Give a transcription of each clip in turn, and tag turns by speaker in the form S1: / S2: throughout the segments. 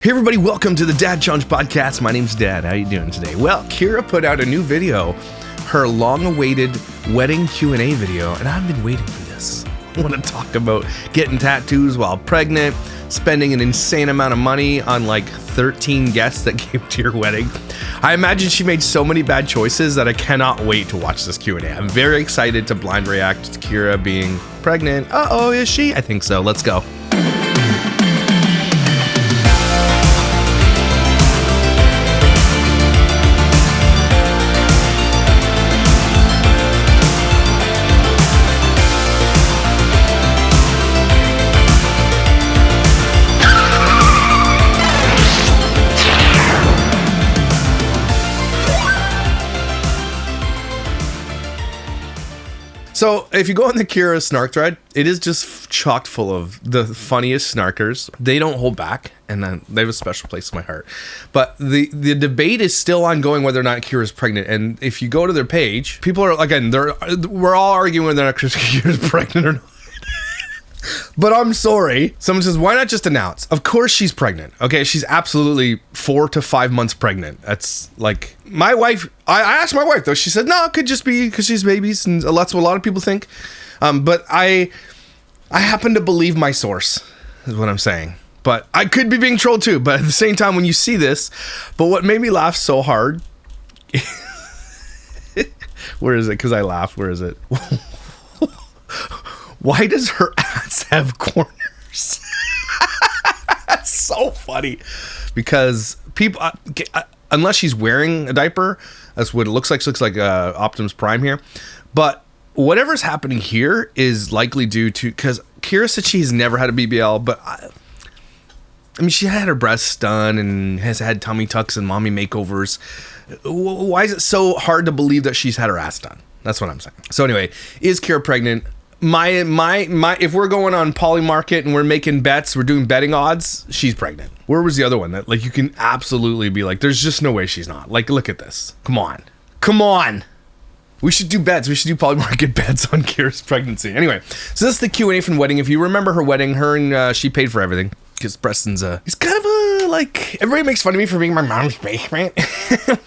S1: Hey everybody, welcome to the Dad Challenge Podcast. My name's Dad. How you doing today? Well, Kyra put out a new video, her long-awaited wedding Q&A video, and I've been waiting for this. I want to talk about getting tattoos while pregnant, spending an insane amount of money on like 13 guests that came to your wedding. I imagine she made so many bad choices that I cannot wait to watch this Q&A. I'm very excited to blind react to Kyra being pregnant. Uh-oh, is she? I think so. Let's go. So if you go on the Kyra snark thread, it is just chocked full of the funniest snarkers. They don't hold back, and they have a special place in my heart. But the debate is still ongoing whether or not Kyra's pregnant. And if you go to their page, people are, again, we're all arguing whether or not Kyra's pregnant or not. But I'm sorry. Someone says, why not just announce? Of course she's pregnant. Okay, she's absolutely 4 to 5 months pregnant. That's like, my wife, I asked my wife though, she said, no, it could just be because she's babies, and that's what a lot of people think. But I happen to believe my source, is what I'm saying. But I could be being trolled too, but at the same time, when you see this, but what made me laugh so hard, where is it? Because I laugh, where is it? Why does her ass have corners? That's so funny. Because people, unless she's wearing a diaper, that's what it looks like. It looks like Optimus Prime here. But whatever's happening here is likely due to, because Kyra said she's never had a BBL, but I mean, she had her breasts done and has had tummy tucks and mommy makeovers. Why is it so hard to believe that she's had her ass done? That's what I'm saying. So anyway, is Kyra pregnant? My if we're going on Polymarket and we're making bets, we're doing betting odds, she's pregnant. Where was the other one that, like, you can absolutely be like, there's just no way she's not. Like, look at this. Come on. We should do bets. We should do Polymarket bets on Kyra's pregnancy. Anyway, so this is the Q&A from the wedding. If you remember her wedding, her and she paid for everything, because Preston's he's kind of a, like, everybody makes fun of me for being my mom's basement.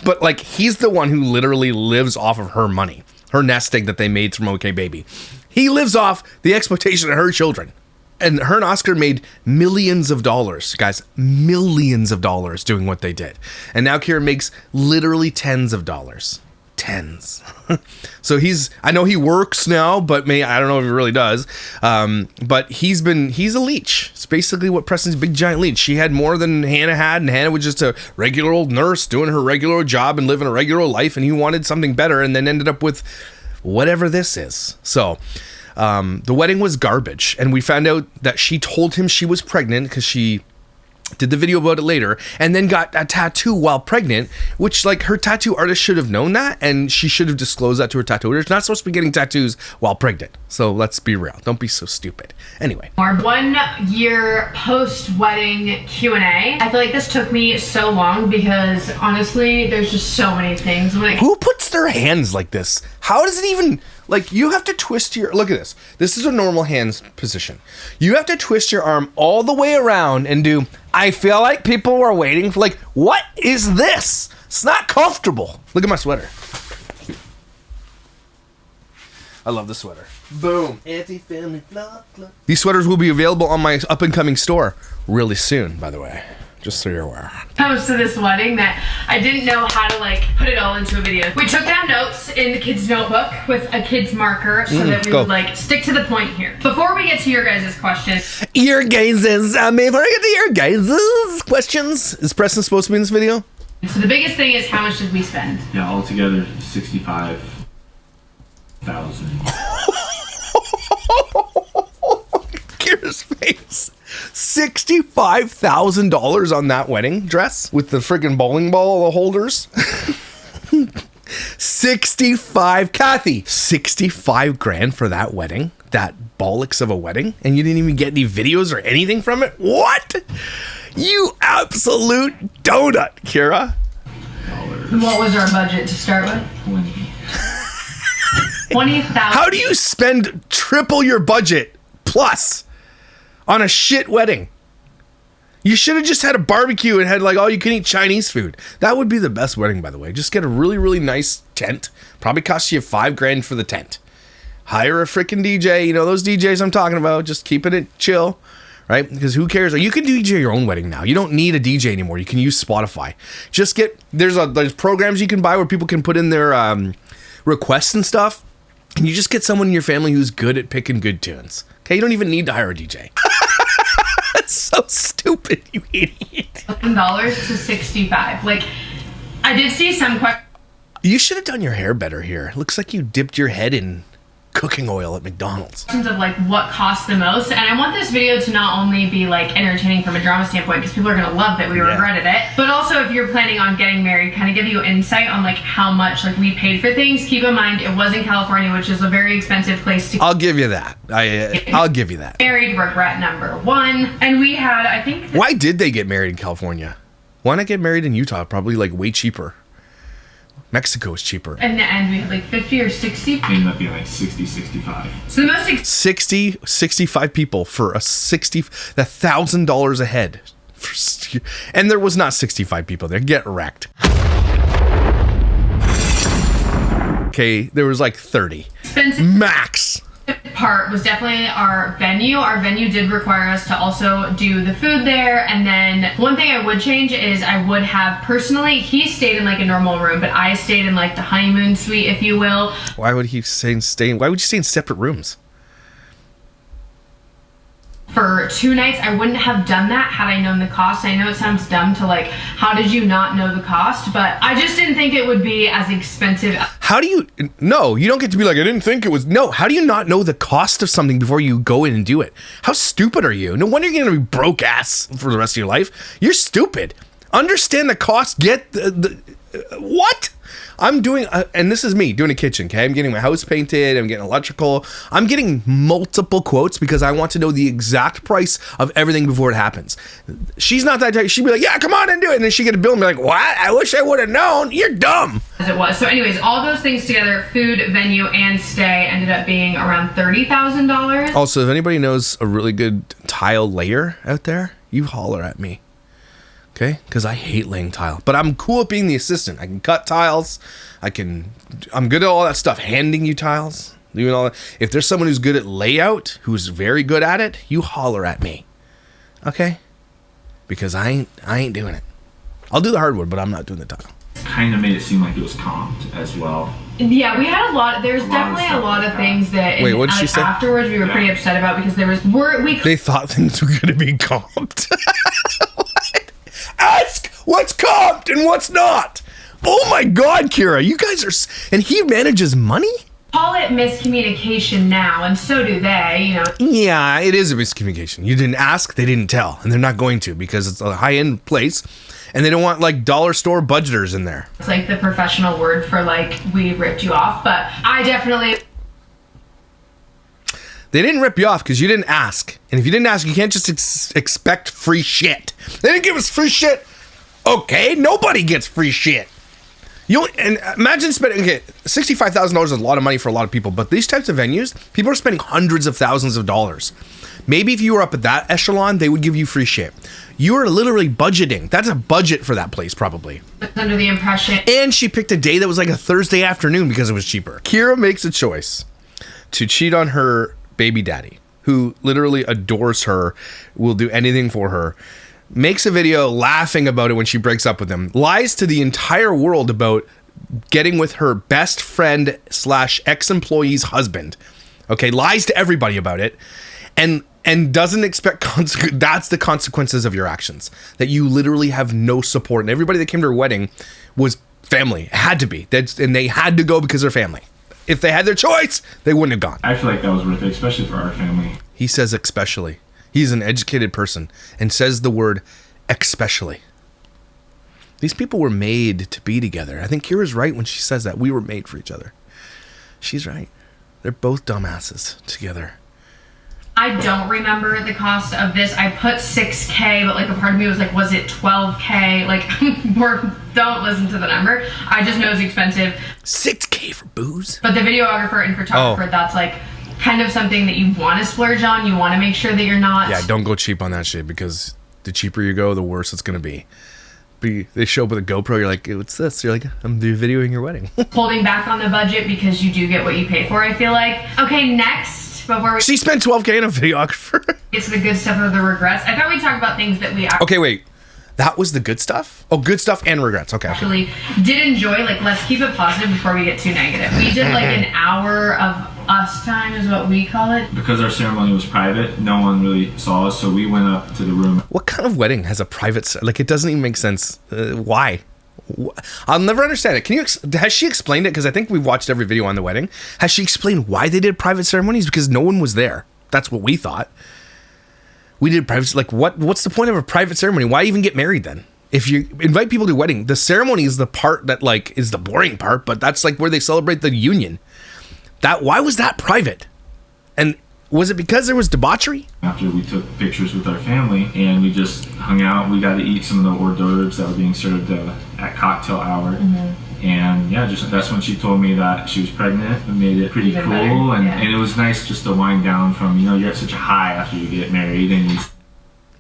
S1: But like, he's the one who literally lives off of her money, her nest egg that they made from OK Baby. He lives off the exploitation of her children. And her and Oscar made millions of dollars, guys, millions of dollars doing what they did. And now Kyra makes literally tens of dollars. Tens. So I know he works now, but I don't know if he really does. But he's a leech. It's basically what Preston's big giant leech. She had more than Hannah had, and Hannah was just a regular old nurse doing her regular old job and living a regular old life, and he wanted something better and then ended up with whatever this is. So the wedding was garbage, and we found out that she told him she was pregnant because she did the video about it later, and then got a tattoo while pregnant, which, like, her tattoo artist should have known that, and she should have disclosed that to her tattoo artist. Not supposed to be getting tattoos while pregnant. So let's be real. Don't be so stupid. Anyway.
S2: Our 1 year post-wedding Q&A. I feel like this took me so long because, honestly, there's just so many things.
S1: Who puts their hands like this? How does it even... Like, you have to twist look at this. This is a normal hands position. You have to twist your arm all the way around and do, I feel like people were waiting for, like, what is this? It's not comfortable. Look at my sweater. I love the sweater. Boom. Anti-family club. These sweaters will be available on my up-and-coming store really soon, by the way. Just so you're aware.
S2: Comes to this wedding that I didn't know how to, like, put it all into a video. We took down notes in the kids' notebook with a kid's marker so that we would, like, stick to the point here. Before we get to your guys' questions.
S1: Before I get to your guys' questions, is Preston supposed to be in this video?
S2: So the biggest thing is, how much did we spend?
S3: Yeah, altogether, $65,000.
S1: Kyra's face. $65,000 on that wedding dress with the friggin' bowling ball holders. 65 grand for that wedding, that bollocks of a wedding, and you didn't even get any videos or anything from it? What? You absolute donut, Kyra.
S2: What was our budget to start with? 20,000.
S1: How do you spend triple your budget plus on a shit wedding? You should have just had a barbecue and had like all you can eat Chinese food. That would be the best wedding, by the way. Just get a really, really nice tent. Probably cost you $5,000 for the tent. Hire a freaking DJ. You know those DJs I'm talking about. Just keeping it chill, right? Because who cares? You can DJ your own wedding now. You don't need a DJ anymore. You can use Spotify. Just get there's programs you can buy where people can put in their requests and stuff, and you just get someone in your family who's good at picking good tunes. Okay, you don't even need to hire a DJ. That's so stupid, you idiot.
S2: $11 to $65. Like, I did see some questions.
S1: You should have done your hair better here. It looks like you dipped your head in cooking oil at McDonald's.
S2: Of like what costs the most, and I want this video to not only be like entertaining from a drama standpoint, because people are gonna love that we regretted it, but also if you're planning on getting married, kind of give you insight on like how much like we paid for things. Keep in mind it was in California, which is a very expensive place to.
S1: I'll give you that. I'll give you that.
S2: Married, regret number one, and we had I think.
S1: Why did they get married in California? Why not get married in Utah? Probably like way cheaper. Mexico is cheaper.
S2: In the end, we had like 50 or 60.
S3: It ended up being like 60, 65.
S2: So the most
S1: 65 people for $1,000 a head. And there was not 65 people there. Get wrecked. Okay, there was like 30.
S2: expensive
S1: Max.
S2: part was definitely our venue. Our venue did require us to also do the food there, and then one thing I would change is I would have personally, he stayed in like a normal room, but I stayed in like the honeymoon suite, if you will.
S1: Why would he stay why would you stay in separate rooms?
S2: For 2 nights, I wouldn't have done that had I known the cost. I know it sounds dumb to like, how did you not know the cost? But I just didn't think it would be as expensive.
S1: How do you, no, you don't get to be like, I didn't think it was, no, how do you not know the cost of something before you go in and do it? How stupid are you? No wonder you're going to be broke ass for the rest of your life. You're stupid. Understand the cost, get what? I'm doing, and this is me doing a kitchen, okay? I'm getting my house painted, I'm getting electrical. I'm getting multiple quotes because I want to know the exact price of everything before it happens. She's not that type. She'd be like, yeah, come on and do it. And then she get a bill and be like, what? I wish I would have known. You're dumb.
S2: As it was. So anyways, all those things together, food, venue, and stay, ended up being around $30,000.
S1: Also, if anybody knows a really good tile layer out there, you holler at me. Okay, because I hate laying tile, but I'm cool at being the assistant. I can cut tiles. I'm good at all that stuff. Handing you tiles, doing all that. If there's someone who's good at layout, who's very good at it, you holler at me. Okay, because I ain't doing it. I'll do the hardwood, but I'm not doing the tile.
S3: Kind of made it seem like it was comped as well.
S2: Yeah, we had a lot. There's definitely a lot of things that.
S1: Wait, what did she say?
S2: Afterwards, we were pretty upset about because there was
S1: They thought things were going to be comped. Ask what's comped and what's not. Oh my God, Kyra, you guys are, and he manages money?
S2: Call it miscommunication now, and so do they, you know.
S1: Yeah, it is a miscommunication. You didn't ask, they didn't tell, and they're not going to because it's a high-end place, and they don't want like dollar store budgeters in there.
S2: It's like the professional word for like, we ripped you off, but I definitely...
S1: They didn't rip you off because you didn't ask. And if you didn't ask, you can't just expect free shit. They didn't give us free shit. Okay, nobody gets free shit. And imagine spending, okay, $65,000 is a lot of money for a lot of people, but these types of venues, people are spending hundreds of thousands of dollars. Maybe if you were up at that echelon, they would give you free shit. You are literally budgeting. That's a budget for that place, probably.
S2: Under the impression.
S1: And she picked a day that was like a Thursday afternoon because it was cheaper. Kyra makes a choice to cheat on her baby daddy, who literally adores her, will do anything for her, makes a video laughing about it when she breaks up with him, lies to the entire world about getting with her best friend / ex-employee's husband. Okay, lies to everybody about it, and doesn't expect that's the consequences of your actions. That you literally have no support, and everybody that came to her wedding was family. It had to be. And they had to go because they're family. If they had their choice, they wouldn't have gone.
S3: I feel like that was worth it, especially for our family.
S1: He says especially. He's an educated person and says the word especially. These people were made to be together. I think Kyra's right when she says that. We were made for each other. She's right. They're both dumbasses together.
S2: I don't remember the cost of this. I put $6K, but like a part of me was like, was it $12K? Like, don't listen to the number. I just know it's expensive.
S1: $6K for booze?
S2: But the videographer and photographer, that's like kind of something that you want to splurge on. You want to make sure that you're not.
S1: Yeah, don't go cheap on that shit because The cheaper you go, the worse it's going to be. They show up with a GoPro, you're like, what's this? You're like, I'm videoing your wedding.
S2: Holding back on the budget because you do get what you pay for, I feel like. Okay, next, before we
S1: She spent $12K on a videographer.
S2: get to the good stuff of the regrets, I thought we'd talk about things that we
S1: Okay, wait. That was the good stuff? Oh, good stuff and regrets. Okay.
S2: actually did enjoy. Like, let's keep it positive before we get too negative. We did like an hour of us time is what we call it.
S3: Because our ceremony was private, no one really saw us, so we went up to the room.
S1: What kind of wedding has a private... Like, it doesn't even make sense. Why? I'll never understand it. Has she explained it? Because I think we've watched every video on the wedding. Has she explained why they did private ceremonies? Because no one was there. That's what we thought. We did private... Like, what's the point of a private ceremony? Why even get married then? If you invite people to a wedding, the ceremony is the part that, like, is the boring part, but that's, like, where they celebrate the union. Why was that private? And was it because there was debauchery?
S3: After we took pictures with our family and we just hung out, we got to eat some of the hors d'oeuvres that were being served at cocktail hour. Mm-hmm. And yeah, that's when she told me that she was pregnant. It made it pretty
S2: Even
S3: cool.
S2: better.
S3: And it was nice just to wind down from, you're at such a high after you get married and you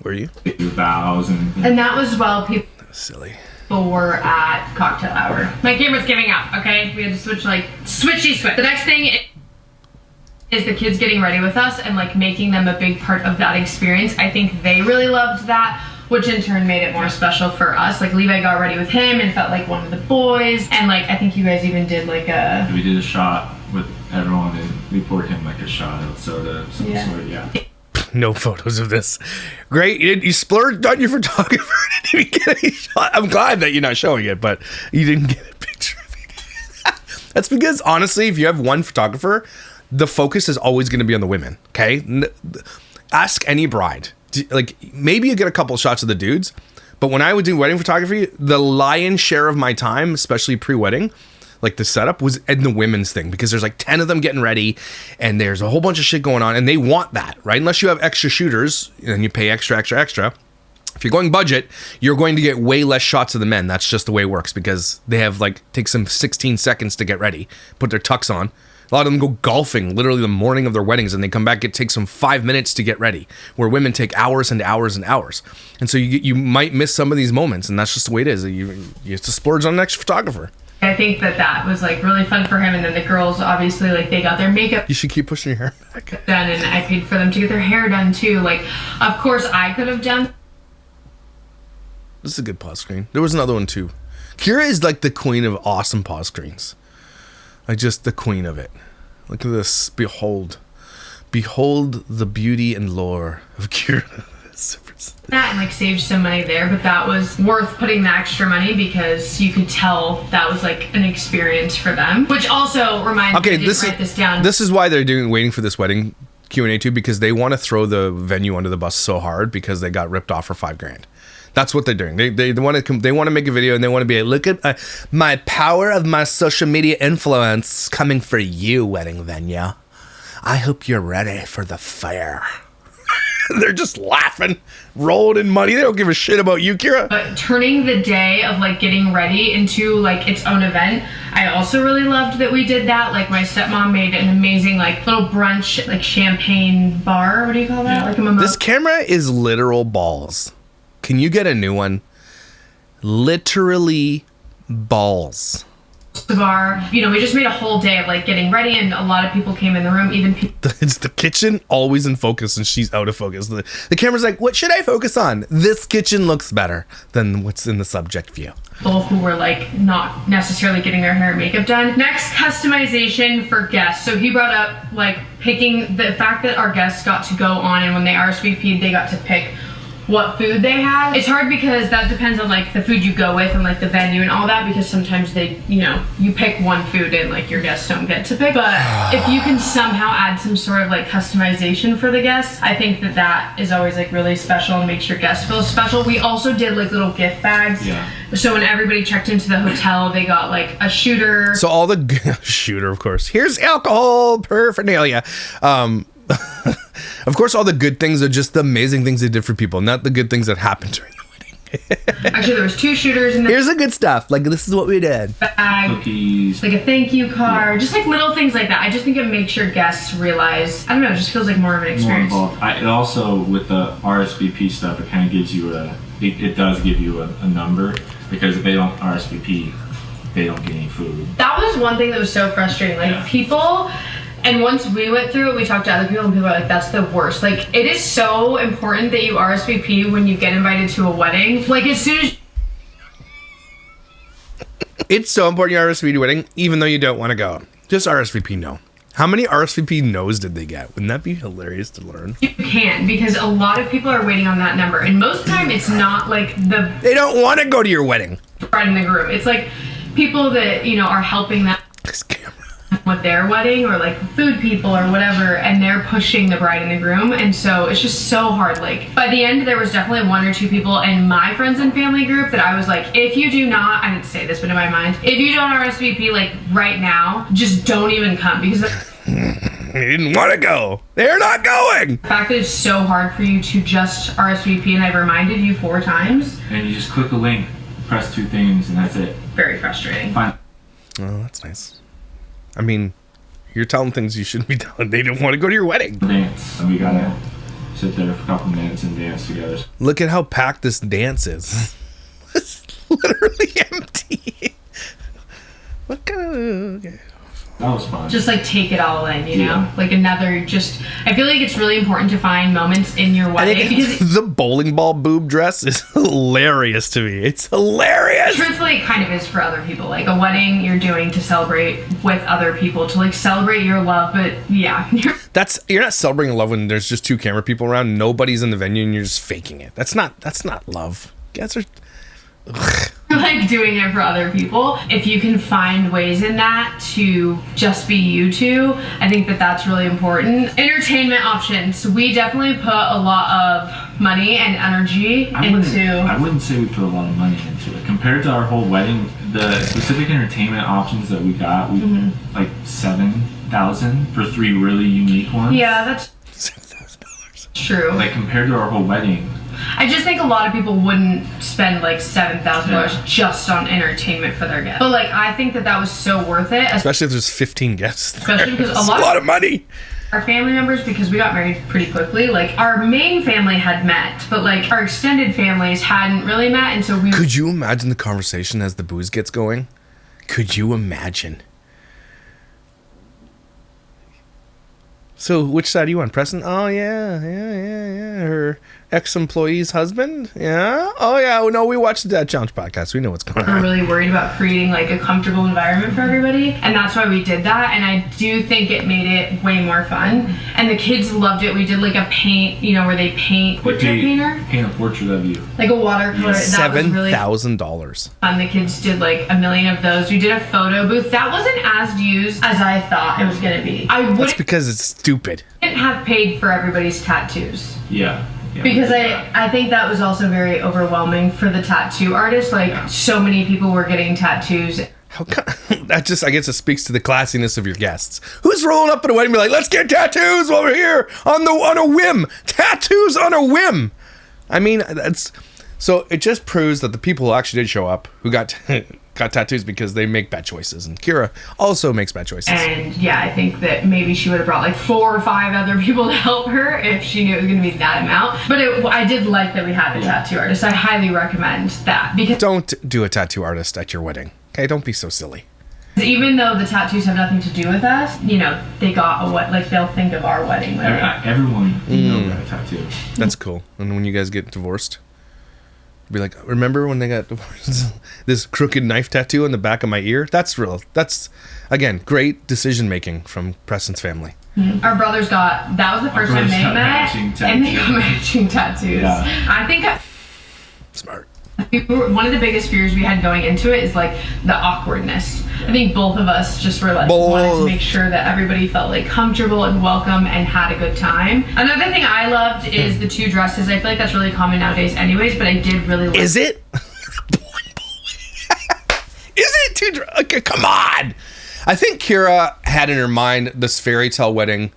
S1: Were you?
S3: take your vows and
S2: And that was while people
S1: Silly.
S2: were at cocktail hour. My camera's giving out, okay? We had to switch, like, switch. The next thing is the kids getting ready with us and, like, making them a big part of that experience. I think they really loved that, which in turn made it more special for us. Like, Levi got ready with him and felt like one of the boys. And, like, I think you guys even did, like,
S3: we did a shot with everyone and we poured him like a shot of soda of some sort, yeah.
S1: No photos of this. Great. You splurged on your photographer. Didn't even get any shot. I'm glad that you're not showing it, but you didn't get a picture of it. That's because, honestly, if you have one photographer, the focus is always going to be on the women, okay? Ask any bride. Like, maybe you get a couple shots of the dudes, but when I would do wedding photography, the lion's share of my time, especially pre-wedding, like the setup, was in the women's thing, because there's like 10 of them getting ready and there's a whole bunch of shit going on and they want that, right? Unless you have extra shooters and you pay extra. If you're going budget, you're going to get way less shots of the men. That's just the way it works, because they have like, takes them 16 seconds to get ready, put their tux on. A lot of them go golfing literally the morning of their weddings and they come back, it takes them 5 minutes to get ready, where women take hours and hours and hours. And so you might miss some of these moments, and that's just the way it is. You have to splurge on an extra photographer.
S2: I think that was, like, really fun for him. And then the girls, obviously, like, they got their makeup
S1: You should keep pushing your hair back.
S2: done, and I paid for them to get their hair done too. Like, of course I could have done.
S1: This is a good pause screen. There was another one too. Kyra is like the queen of awesome pause screens. Like, just the queen of it. Look at this. Behold the beauty and lore of Kyra Sivertson.
S2: That and, like, saved some money there, but that was worth putting the extra money because you could tell that was, like, an experience for them. Which also reminds me, I didn't write this down.
S1: This is why they're waiting for this wedding Q&A too, because they want to throw the venue under the bus so hard because they got ripped off for $5,000. That's what they're doing. They want to make a video and they want to be like, look at my power of my social media influence coming for you, wedding venue. I hope you're ready for the fair. They're just laughing, rolling in money. They don't give a shit about you, Kyra.
S2: But turning the day of, like, getting ready into, like, its own event, I also really loved that we did that. Like, my stepmom made an amazing, like, little brunch, like, champagne bar. What do you call that?
S3: Yeah.
S2: Like a mimosa.
S1: This camera is literal balls. Can you get a new one? Literally balls.
S2: Bar. You know, we just made a whole day of, like, getting ready, and a lot of people came in the room, even people
S1: It's the kitchen always in focus and she's out of focus. The camera's like, what should I focus on? This kitchen looks better than what's in the subject view.
S2: who were, like, not necessarily getting their hair and makeup done. Next, customization for guests. So he brought up, like, picking the fact that our guests got to go on, and when they RSVP'd, they got to pick what food they had. It's hard because that depends on, like, the food you go with and, like, the venue and all that, because sometimes they, you pick one food and, like, your guests don't get to pick. But if you can somehow add some sort of, like, customization for the guests, I think that is always, like, really special and makes your guests feel special. We also did, like, little gift bags. Yeah. So when everybody checked into the hotel, they got, like, a shooter.
S1: So all the shooter, of course. Here's alcohol paraphernalia. Of course, all the good things are just the amazing things they did for people, not the good things that happened during the wedding.
S2: Actually, there was 2 shooters in the
S1: Here's the good stuff. Like, this is what we did.
S2: bag.
S3: Cookies.
S2: Like a thank you card. Just like little things like that. I just think it makes your guests realize, I don't know, it just feels like more of an
S3: More
S2: experience.
S3: involved. It also, with the RSVP stuff, it kind of gives you it does give you a number, because if they don't RSVP, they don't get any food.
S2: That was one thing that was so frustrating. Like,
S3: Yeah.
S2: people, and once we went through it, we talked to other people, and people are like, that's the worst. Like, it is so important that you RSVP when you get invited to a wedding. Like, as soon as
S1: It's so important you RSVP to wedding, even though you don't want to go. Just RSVP no. How many RSVP no's did they get? Wouldn't that be hilarious to learn?
S2: you can, because a lot of people are waiting on that number. And most of the time, it's not like the
S1: They don't want to go to your wedding.
S2: bride and the groom. It's like people that, you know, are helping them
S1: This camera.
S2: with their wedding, or like food people or whatever, and they're pushing the bride and the groom, and so it's just so hard. Like, by the end, there was definitely 1 or 2 people in my friends and family group that I was like, if you do not, I didn't say this, but in my mind, if you don't RSVP like right now, just don't even come, because
S1: They didn't want to go. They're not going.
S2: the fact that it's so hard for you to just RSVP, and I've reminded you 4 times,
S3: And you just click a link, press 2 things, and that's it.
S2: very frustrating.
S3: Fine.
S1: Oh, that's nice. I mean, you're telling things you shouldn't be telling. They don't want to go to your wedding.
S3: Dance. And we gotta sit there for a couple minutes and dance together.
S1: Look at how packed this dance is. It's literally empty. What kind of...
S3: That was fun.
S2: Just like take it all in, you know?
S3: Yeah.
S2: Like another, just, I feel like it's really important to find moments in your
S1: I
S2: wedding,
S1: think
S2: because
S1: the bowling ball boob dress is hilarious to me. It's hilarious.
S2: truthfully, it kind of is for other people. Like a wedding you're doing to celebrate with other people, to like celebrate your love, but yeah.
S1: You're not celebrating love when there's just 2 camera people around, nobody's in the venue, and you're just faking it. That's not love. Guys are... Ugh.
S2: Like doing it for other people. If you can find ways in that to just be you two, I think that that's really important. Entertainment options. We definitely put a lot of money and energy
S3: I
S2: into...
S3: wouldn't say we put a lot of money into it. Compared to our whole wedding, the specific entertainment options that we got, like $7,000 for 3 really unique ones.
S2: Yeah, that's
S1: $7,000.
S2: true.
S3: Like, compared to our whole wedding,
S2: I just think a lot of people wouldn't spend like $7,000
S3: Yeah.
S2: just on entertainment for their guests. But like, I think that that was so worth it,
S1: Especially if there's 15 guests there.
S2: especially because
S1: It's
S2: a lot
S1: of money.
S2: our family members, because we got married pretty quickly, like our main family had met, but like our extended families hadn't really met, and so we...
S1: Could you imagine the conversation as the booze gets going? Could you imagine? So, which side are you on, Preston? Oh, yeah. Her ex-employee's husband? Yeah? Oh, yeah. Oh, no, we watched the Dad Challenge podcast. We know what's going
S2: We're
S1: on.
S2: really worried about creating like a comfortable environment for everybody, and that's why we did that. And I do think it made it way more fun, and the kids loved it. We did like a paint, you know, where they paint portrait painter,
S3: paint a portrait of you.
S2: like a watercolor. That was really
S1: $7,000.
S2: fun. The kids did like a million of those. We did a photo booth that wasn't as used as I thought it was gonna be. I
S1: That's
S2: wouldn't
S1: because it's stupid.
S2: have paid for everybody's tattoos.
S3: Yeah.
S2: Because I think that was also very overwhelming for the tattoo artist. Like, so many people were getting tattoos.
S1: How come? I guess it speaks to the classiness of your guests. Who's rolling up at a wedding and be like, let's get tattoos while we're here on a whim? Tattoos on a whim. I mean, so it just proves that the people who actually did show up, who got tattoos because they make bad choices, and Kyra also makes bad choices.
S2: And yeah, I think that maybe she would have brought like 4 or 5 other people to help her if she knew it was going to be that amount. But I did like that we had a tattoo artist. I highly recommend that, because
S1: Don't do a tattoo artist at your wedding. Okay, don't be so silly.
S2: even though the tattoos have nothing to do with us, you know, they got they'll think of our wedding.
S3: Everyone got a tattoo.
S1: That's cool. And when you guys get divorced, be like, remember when they got divorced? This crooked knife tattoo on the back of my ear? That's real. That's, again, great decision making from Preston's family.
S2: Our brothers that was the first time they met, and they got matching tattoos.
S3: Yeah.
S2: I think
S1: Smart.
S2: one of the biggest fears we had going into it is like the awkwardness. I think both of us just were like wanted to make sure that everybody felt like comfortable and welcome and had a good time. Another thing I loved is the 2 dresses. I feel like that's really common nowadays anyways, but I did really like...
S1: Is it? Is it too... Okay, come on. I think Kyra had in her mind this fairy tale wedding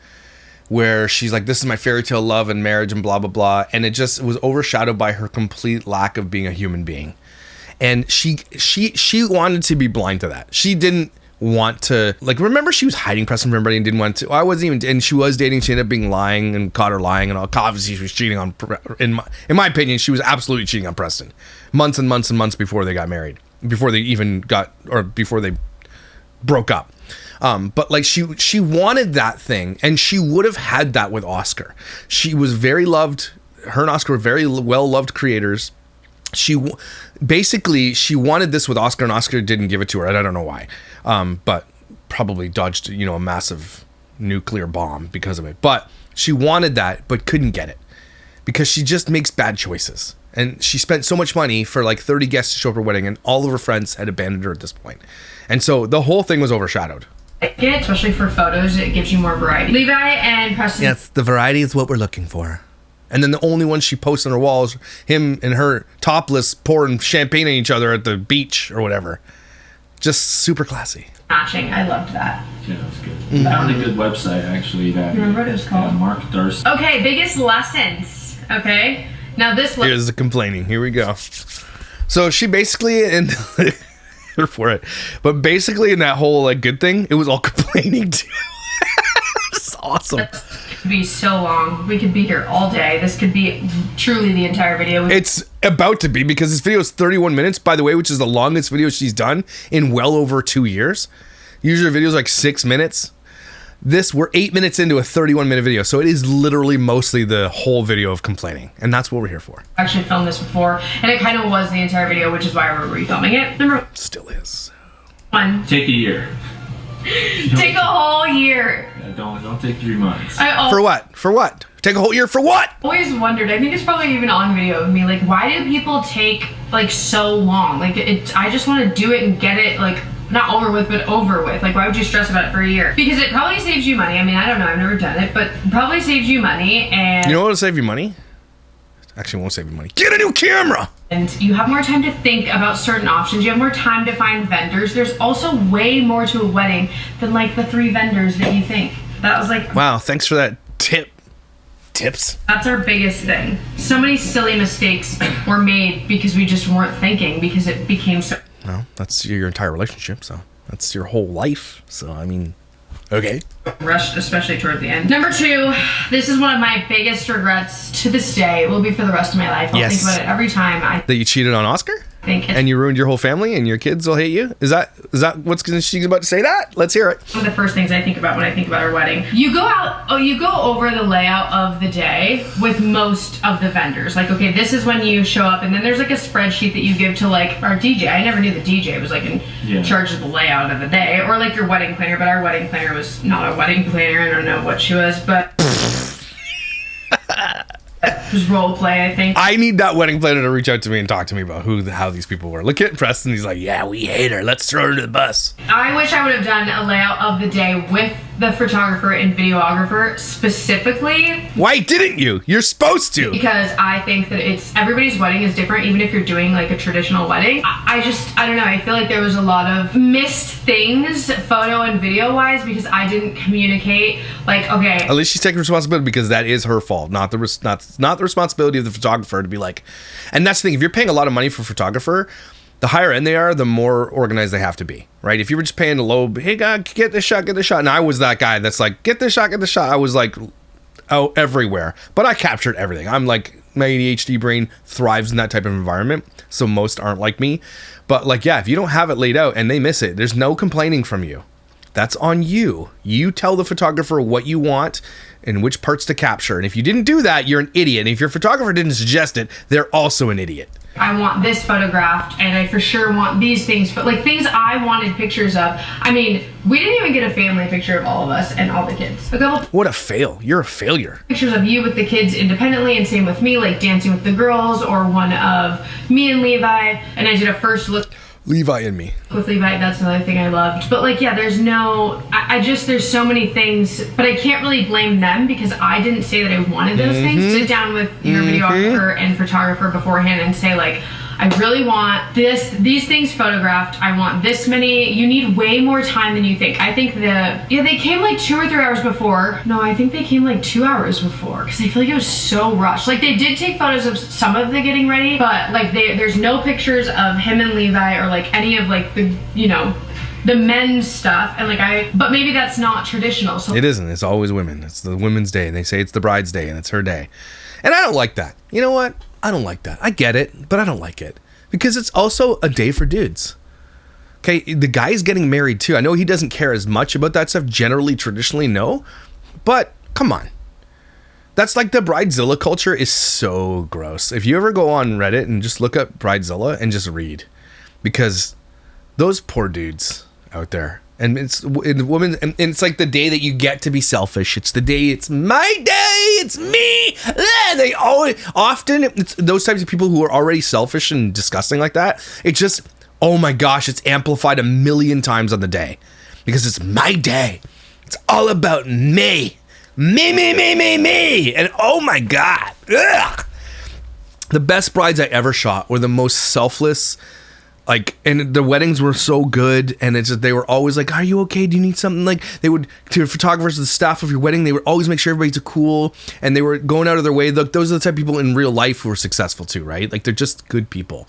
S1: where she's like, this is my fairy tale love and marriage and blah, blah, blah. And it just was overshadowed by her complete lack of being a human being. And she wanted to be blind to that. She didn't want to, like, remember she was hiding Preston from everybody and didn't want to. I wasn't even, and she was dating. She ended up being lying and caught her lying and all. Obviously, she was cheating on, in my opinion, she was absolutely cheating on Preston. Months and months and months before they got married, before they even got, or before they broke up. But like she wanted that thing, and she would have had that with Oscar. She was very loved. Her and Oscar were very well loved creators. She wanted this with Oscar, and Oscar didn't give it to her. I don't know why, but probably dodged, a massive nuclear bomb because of it. But she wanted that, but couldn't get it because she just makes bad choices. And she spent so much money for like 30 guests to show up her wedding, and all of her friends had abandoned her at this point. And so the whole thing was overshadowed.
S2: Especially for photos, it gives you more variety. Levi and Preston.
S1: Yes, the variety is what we're looking for. And then the only one she posts on her wall is him and her topless pouring champagne at each other at the beach or whatever. Just super classy.
S2: Matching. I loved that.
S3: Yeah, that was good. I found a good website, actually. That,
S2: remember what it was called?
S3: Mark Darcy.
S2: Okay, biggest lessons. Okay. Now this
S1: here's the complaining. Here we go. So she basically, and here for it, but basically in that whole like good thing, it was all complaining too. It's awesome.
S2: Could be so long. We could be here all day. This could be truly the entire video.
S1: It's about to be, because this video is 31 minutes, by the way, which is the longest video she's done in well over 2 years. Usually her videos like 6 minutes. We're 8 minutes into a 31-minute video, so it is literally mostly the whole video of complaining, and that's what we're here for.
S2: I actually filmed this before, and it kind of was the entire video, which is why we're refilming it.
S1: Still is.
S2: 1.
S3: Take a year.
S2: Take a whole year.
S3: Yeah, don't take 3 months.
S1: For what? For what? Take a whole year for what?
S2: Always wondered. I think it's probably even on video of me. Like, why do people take like so long? Like, I just want to do it and get it like. Not over with, but over with. Like, why would you stress about it for a year? Because it probably saves you money. I mean, I don't know. I've never done it, but it probably saves you money. And
S1: you know what will save you money? Actually, it won't save you money. Get a new camera!
S2: And you have more time to think about certain options. You have more time to find vendors. There's also way more to a wedding than like the 3 vendors that you think. That was like...
S1: Wow, thanks for that tips.
S2: That's our biggest thing. So many silly mistakes were made because we just weren't thinking, because it became so...
S1: No, that's your entire relationship, so that's your whole life. So, I mean, okay.
S2: Rushed, especially toward the end. Number 2, this is one of my biggest regrets to this day. It will be for the rest of my life. I'll think about it every time.
S1: That you cheated on Oscar?
S2: And
S1: you ruined your whole family and your kids will hate you? Is that what's she's about to say that? Let's hear it.
S2: One of the first things I think about when I think about our wedding. You go over the layout of the day with most of the vendors. Like, okay, this is when you show up, and then there's like a spreadsheet that you give to like our DJ. I never knew the DJ was like in charge of the layout of the day, or like your wedding planner, but our wedding planner was not a wedding planner. I don't know what she was, but it was role play, I think.
S1: I need that wedding planner to reach out to me and talk to me about how these people were. Look at Preston. He's like, yeah, we hate her. Let's throw her to the bus.
S2: I wish I would have done a layout of the day with the photographer and videographer specifically.
S1: Why didn't you? You're supposed to.
S2: Because I think that everybody's wedding is different, even if you're doing like a traditional wedding. I don't know. I feel like there was a lot of missed things, photo and video wise, because I didn't communicate. Like, okay.
S1: At least she's taking responsibility, because that is her fault, not the responsibility of the photographer to be like. And that's the thing. If you're paying a lot of money for a photographer, the higher end they are, the more organized they have to be, right? If you were just paying a low, hey, God, get this shot. And I was that guy that's like, get this shot. I was like, oh, everywhere. But I captured everything. I'm like, my ADHD brain thrives in that type of environment. So most aren't like me. But like, yeah, if you don't have it laid out and they miss it, there's no complaining from you. That's on you. You tell the photographer what you want and which parts to capture. And if you didn't do that, you're an idiot. And if your photographer didn't suggest it, they're also an idiot.
S2: I want this photographed, and I for sure want these things, but like things I wanted pictures of. I mean, we didn't even get a family picture of all of us and all the kids. A couple
S1: what a fail. You're a failure.
S2: Pictures of you with the kids independently, and same with me, like dancing with the girls, or one of me and Levi, and I did a first look.
S1: Levi and me.
S2: With Levi, that's another thing I loved. But like, yeah, there's there's so many things, but I can't really blame them because I didn't say that I wanted those things. Sit down with your videographer and photographer beforehand and say like, I really want these things photographed. I want this many. You need way more time than you think. I think they came like 2 or 3 hours before. No, I think they came like 2 hours before because I feel like it was so rushed. Like they did take photos of some of the getting ready, but like there's no pictures of him and Levi or like any of like the, you know, the men's stuff. And like but maybe that's not traditional. So
S1: it isn't. It's always women. It's the women's day. They say it's the bride's day and it's her day. And I don't like that. You know what? I don't like that. I get it, but I don't like it because it's also a day for dudes. Okay, the guy's getting married too. I know he doesn't care as much about that stuff generally, traditionally, no, but come on. That's like the bridezilla culture is so gross. If you ever go on Reddit and just look up bridezilla and just read, because those poor dudes out there. And it's women, and it's like the day that you get to be selfish. It's the day, it's my day, it's me. They always, often, it's those types of people who are already selfish and disgusting like that. It just, oh my gosh, it's amplified 1,000,000 times on the day because it's my day. It's all about me. Me. And oh my God. Ugh. The best brides I ever shot were the most selfless. Like, and the weddings were so good, and it's just, they were always like, are you okay? Do you need something? Like, they would, to your photographers, the staff of your wedding, they would always make sure everybody's cool, and they were going out of their way. Look, those are the type of people in real life who are successful too, right? Like, they're just good people.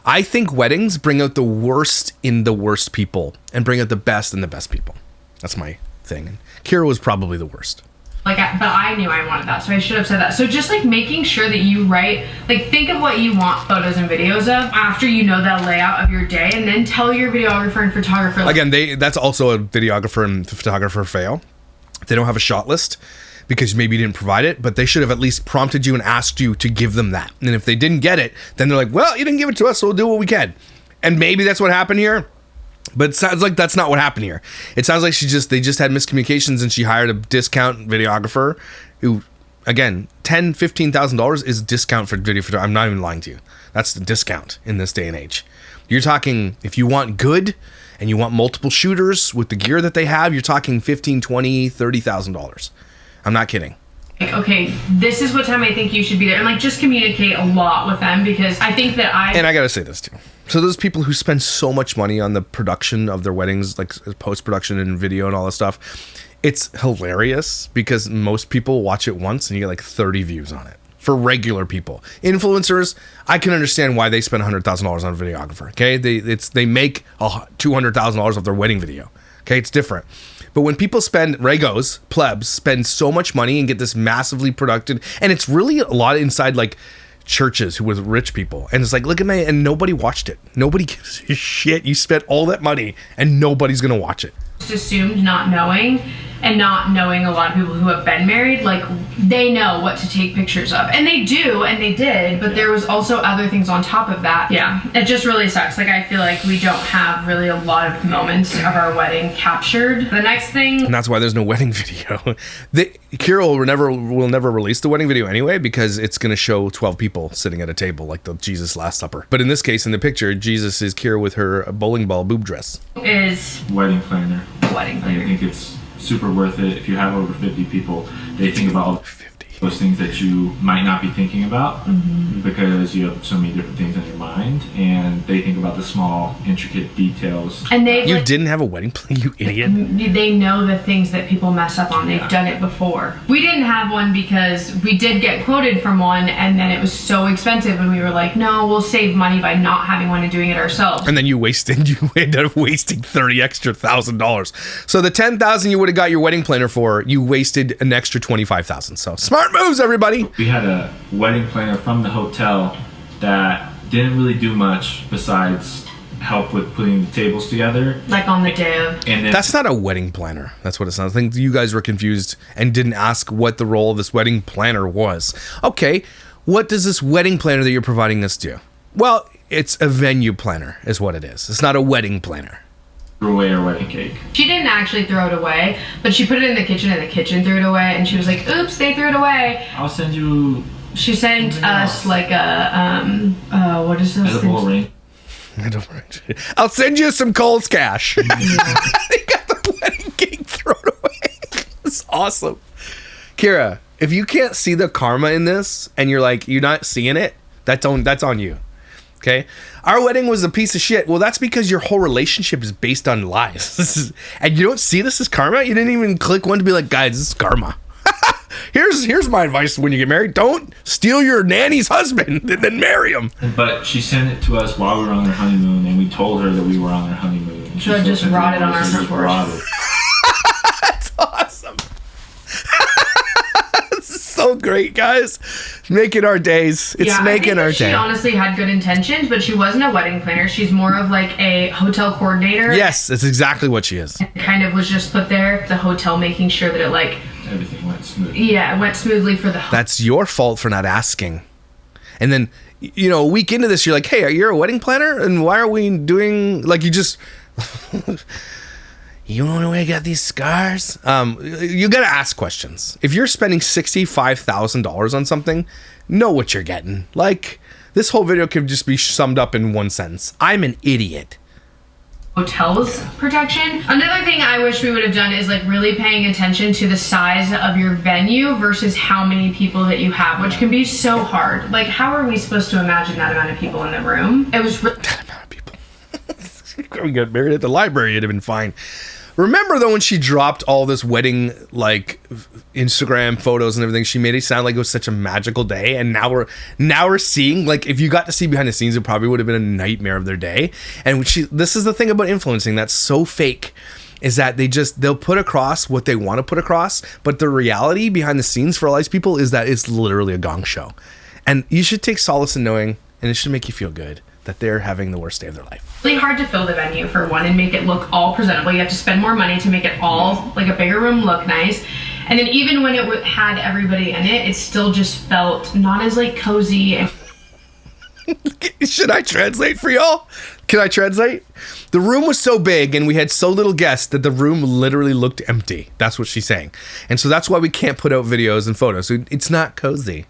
S1: I think weddings bring out the worst in the worst people, and bring out the best in the best people. That's my thing. And Kyra was probably the worst.
S2: Like, but I knew I wanted that, so I should have said that. So just like making sure that you write, like think of what you want photos and videos of after you know that layout of your day, and then tell your videographer and photographer.
S1: Again, that's also a videographer and photographer fail. They don't have a shot list because maybe you didn't provide it, but they should have at least prompted you and asked you to give them that. And if they didn't get it, then they're like, well, you didn't give it to us, so we'll do what we can. And maybe that's what happened here. But it sounds like that's not what happened here. It sounds like they just had miscommunications and she hired a discount videographer who, again, $10,000, $15,000 is a discount for video photography. I'm not even lying to you. That's the discount in this day and age. You're talking, if you want good and you want multiple shooters with the gear that they have, you're talking $15,000, $20,000, $30,000. I'm not kidding.
S2: Like, okay, this is what time I think you should be there. And like, just communicate a lot with them because I think that
S1: And I gotta say this too. So those people who spend so much money on the production of their weddings, like post-production and video and all this stuff, it's hilarious because most people watch it once and you get like 30 views on it. For regular people. Influencers, I can understand why they spend $100,000 on a videographer, okay? They make $200,000 off their wedding video, okay? It's different. But when people plebs spend so much money and get this massively produced, and it's really a lot inside like churches who with rich people, and it's like, look at me, and nobody watched it. Nobody gives a shit. You spent all that money and nobody's gonna watch it.
S2: Just assumed not knowing a lot of people who have been married, like they know what to take pictures of, and they do, and they did, but there was also other things on top of that. Yeah, it just really sucks. Like I feel like we don't have really a lot of moments of our wedding captured. The next thing,
S1: and that's why there's no wedding video. Kyra will never release the wedding video anyway because it's going to show 12 people sitting at a table like the Jesus Last Supper. But in this case, in the picture, Jesus is Kyra with her bowling ball boob dress.
S2: Is
S3: wedding planner.
S2: Wedding planner.
S3: I think it's super worth it. If you have over 50 people, they think about all those things that you might not be thinking about because you have so many different things on your mind, and they think about the small, intricate details.
S2: And
S1: you didn't have a wedding plan, you idiot.
S2: They know the things that people mess up on. They've done it before. We didn't have one because we did get quoted from one, and then it was so expensive, and we were like, no, we'll save money by not having one and doing it ourselves.
S1: And then you ended up wasting $30,000. So the $10,000 you would have got your wedding planner for, you wasted an extra $25,000. So smart moves, everybody.
S3: We had a wedding planner from the hotel that didn't really do much besides help with putting the tables together.
S2: Like on the day of.
S3: And then,
S1: that's not a wedding planner. That's what it sounds. I think you guys were confused and didn't ask what the role of this wedding planner was. Okay, what does this wedding planner that you're providing us do? Well, it's a venue planner is what it is. It's not a wedding planner.
S3: Threw away our wedding cake.
S2: She didn't actually throw it away, but she put it in the kitchen and the kitchen threw it away, and she was like, oops, they threw it away.
S3: I'll send you.
S2: She sent us like a what is this?
S3: Edible ring.
S1: I'll send you some Kohl's cash. They got the wedding cake thrown away. It's awesome. Kyra, if you can't see the karma in this and you're not seeing it, that's on you. Okay, our wedding was a piece of shit. Well, that's because your whole relationship is based on lies. And you don't see this as karma. You didn't even click one to be like, guys, this is karma. Here's my advice when you get married: don't steal your nanny's husband and then marry him.
S3: But she sent it to us while we were on our honeymoon, and we told her that we were on our honeymoon. And
S2: So it just rotted on our front porch.
S1: That's awesome. This is so great, guys. Making our days. It's making our day.
S2: She honestly had good intentions, but she wasn't a wedding planner. She's more of like a hotel coordinator.
S1: Yes, that's exactly what she is.
S2: And kind of was just put there, the hotel, making sure that it like
S3: everything went smooth.
S2: Yeah, it went smoothly for the hotel.
S1: That's your fault for not asking. And then, you know, a week into this, you're like, hey, you're a wedding planner? And why are we doing, like, you just, you know why I got these scars? You got to ask questions. If you're spending $65,000 on something, know what you're getting. Like, this whole video could just be summed up in one sentence. I'm an idiot.
S2: Hotels protection. Another thing I wish we would have done is like really paying attention to the size of your venue versus how many people that you have, which can be so hard. Like, how are we supposed to imagine that amount of people in the room? It was
S1: that amount of people. We got married at the library, it'd have been fine. Remember though when she dropped all this wedding like Instagram photos and everything, she made it sound like it was such a magical day, and now we're seeing, like, if you got to see behind the scenes, it probably would have been a nightmare of their day. And this is the thing about influencing that's so fake, is that they'll put across what they want to put across, but the reality behind the scenes for all these people is that it's literally a gong show. And you should take solace in knowing, and it should make you feel good, that they're having the worst day of their life.
S2: Really hard to fill the venue for one and make it look all presentable. You have to spend more money to make it all like a bigger room look nice. And then even when it had everybody in it, it still just felt not as like cozy. And
S1: should I translate for y'all? Can I translate? The room was so big and we had so little guests that the room literally looked empty. That's what she's saying. And so that's why we can't put out videos and photos. It's not cozy.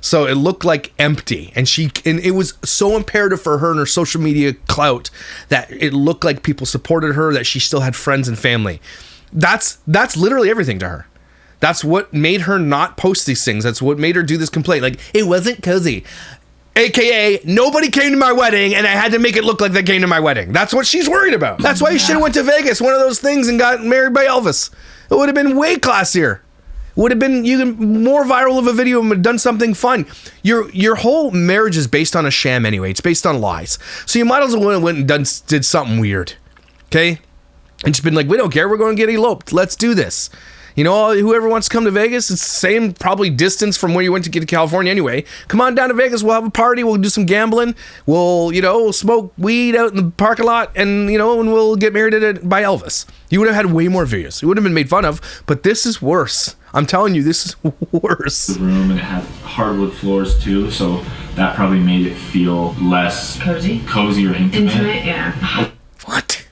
S1: So it looked like empty, and it was so imperative for her and her social media clout that it looked like people supported her, that she still had friends and family. That's literally everything to her. That's what made her not post these things. That's what made her do this complaint. Like, it wasn't cozy. AKA, nobody came to my wedding and I had to make it look like they came to my wedding. That's what she's worried about. That's why you should have went to Vegas, one of those things, and got married by Elvis. It would have been way classier. Would have been more viral of a video and would have done something fun. Your whole marriage is based on a sham anyway. It's based on lies. So you might as well went and did something weird. Okay? And just been like, we don't care. We're going to get eloped. Let's do this. You know, whoever wants to come to Vegas, it's the same probably distance from where you went to get to California anyway. Come on down to Vegas. We'll have a party. We'll do some gambling. We'll smoke weed out in the parking lot, and we'll get married by Elvis. You would have had way more views. It would have been made fun of, but this is worse. I'm telling you, this is worse.
S3: The room, and it had hardwood floors too, so that probably made it feel less cozy or intimate.
S2: Yeah.
S1: What?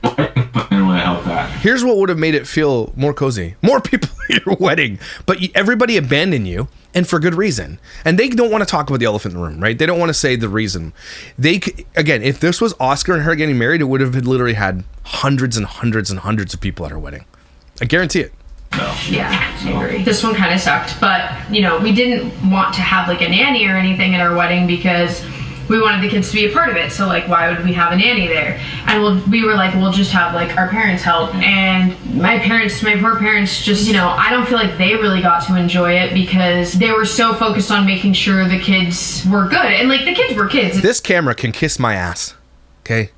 S3: And would help that.
S1: Here's what would have made it feel more cozy. More people at your wedding, but everybody abandoned you, and for good reason. And they don't want to talk about the elephant in the room, right? They don't want to say the reason. Again, if this was Oscar and her getting married, it would have literally had hundreds and hundreds and hundreds of people at her wedding. I guarantee it.
S3: No.
S2: Yeah, I agree. This one kind of sucked, but we didn't want to have like a nanny or anything at our wedding because we wanted the kids to be a part of it. So like, why would we have a nanny there? And we were like, we'll just have like our parents help. And my poor parents just, I don't feel like they really got to enjoy it because they were so focused on making sure the kids were good. And like, the kids were kids.
S1: This camera can kiss my ass. Okay.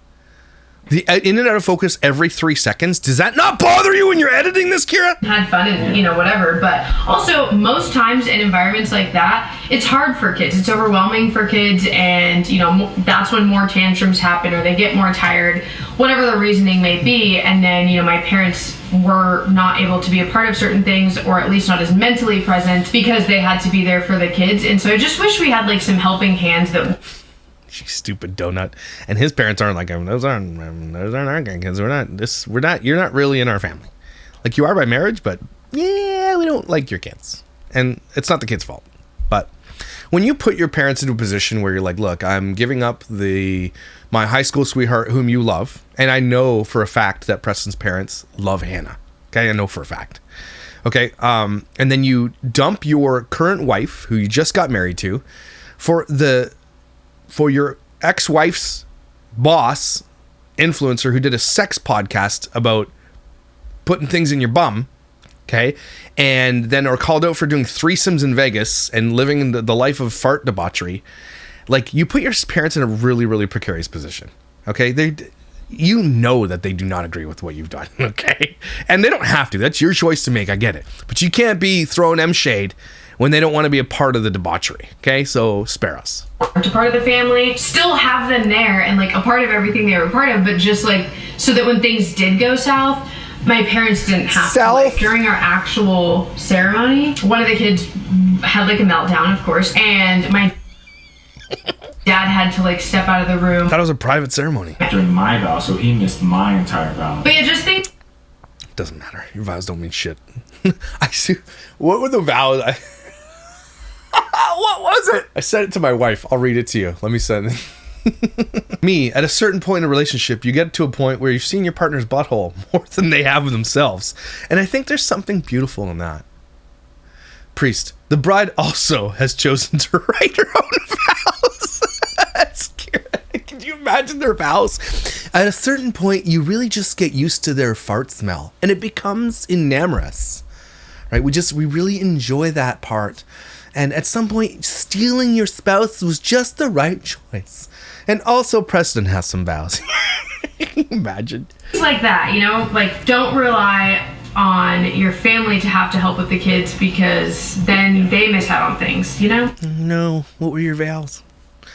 S1: The in and out of focus every 3 seconds. Does that not bother you when you're editing this, Kyra?
S2: Had fun and, whatever. But also, most times in environments like that, it's hard for kids. It's overwhelming for kids. And, that's when more tantrums happen or they get more tired, whatever the reasoning may be. And then, my parents were not able to be a part of certain things, or at least not as mentally present because they had to be there for the kids. And so I just wish we had like some helping hands that...
S1: You stupid donut. And his parents aren't like, those aren't our kids. You're not really in our family. Like, you are by marriage, but yeah, we don't like your kids. And it's not the kid's fault. But when you put your parents into a position where you're like, look, I'm giving up my high school sweetheart whom you love. And I know for a fact that Preston's parents love Hannah. Okay. I know for a fact. Okay. And then you dump your current wife who you just got married to for your ex-wife's boss, influencer, who did a sex podcast about putting things in your bum, okay, and then are called out for doing threesomes in Vegas and living the life of fart debauchery. Like, you put your parents in a really, really precarious position, okay? You know that they do not agree with what you've done, okay? And they don't have to. That's your choice to make. I get it. But you can't be throwing them shade when they don't want to be a part of the debauchery, okay? So spare us.
S2: To part of the family, still have them there and like a part of everything they were a part of, but just like so that when things did go south, my parents didn't have to. Like, during our actual ceremony, one of the kids had like a meltdown, of course, and my dad had to like step out of the room.
S1: I thought it was a private ceremony.
S3: During my vow, so he missed my entire vow.
S2: But yeah, just think.
S1: Doesn't matter. Your vows don't mean shit. What were the vows? What was it? I sent it to my wife. I'll read it to you. Let me send it. Me, at a certain point in a relationship, you get to a point where you've seen your partner's butthole more than they have of themselves. And I think there's something beautiful in that. Priest, the bride also has chosen to write her own vows. That's cute. Can you imagine their vows? At a certain point, you really just get used to their fart smell, and it becomes enamorous, right? We really enjoy that part. And at some point, stealing your spouse was just the right choice. And also, Preston has some vows. Imagine.
S2: It's like that, you know? Like, don't rely on your family to have to help with the kids, because then they miss out on things, you know?
S1: No. What were your vows?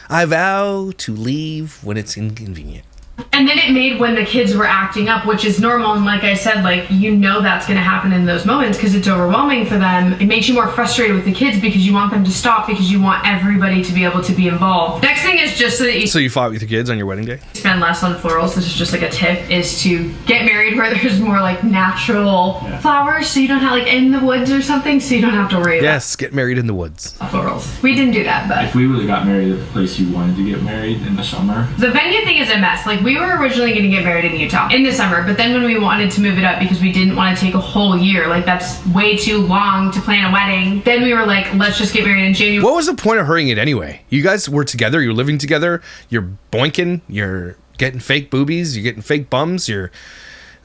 S1: I vow to leave when it's inconvenient.
S2: And then it made when the kids were acting up, which is normal. And like I said, like, you know that's going to happen in those moments because it's overwhelming for them. It makes you more frustrated with the kids because you want them to stop, because you want everybody to be able to be involved. Next thing is just so that you...
S1: So you fought with your kids on your wedding day?
S2: Spend less on florals. This is just like a tip, is to get married where there's more like natural flowers, so you don't have like in the woods or something, so you don't have to worry about
S1: get married in the woods.
S2: Florals. We didn't do that, but...
S3: If we would have got married at the place you wanted to get married in the summer...
S2: The venue thing is a mess. Like, we were originally going to get married in Utah in the summer, but then when we wanted to move it up because we didn't want to take a whole year, like that's way too long to plan a wedding, then we were like, let's just get married in January.
S1: What was the point of hurrying it anyway? You guys were together, you're living together, you're boinking, you're getting fake boobies, you're getting fake bums, you're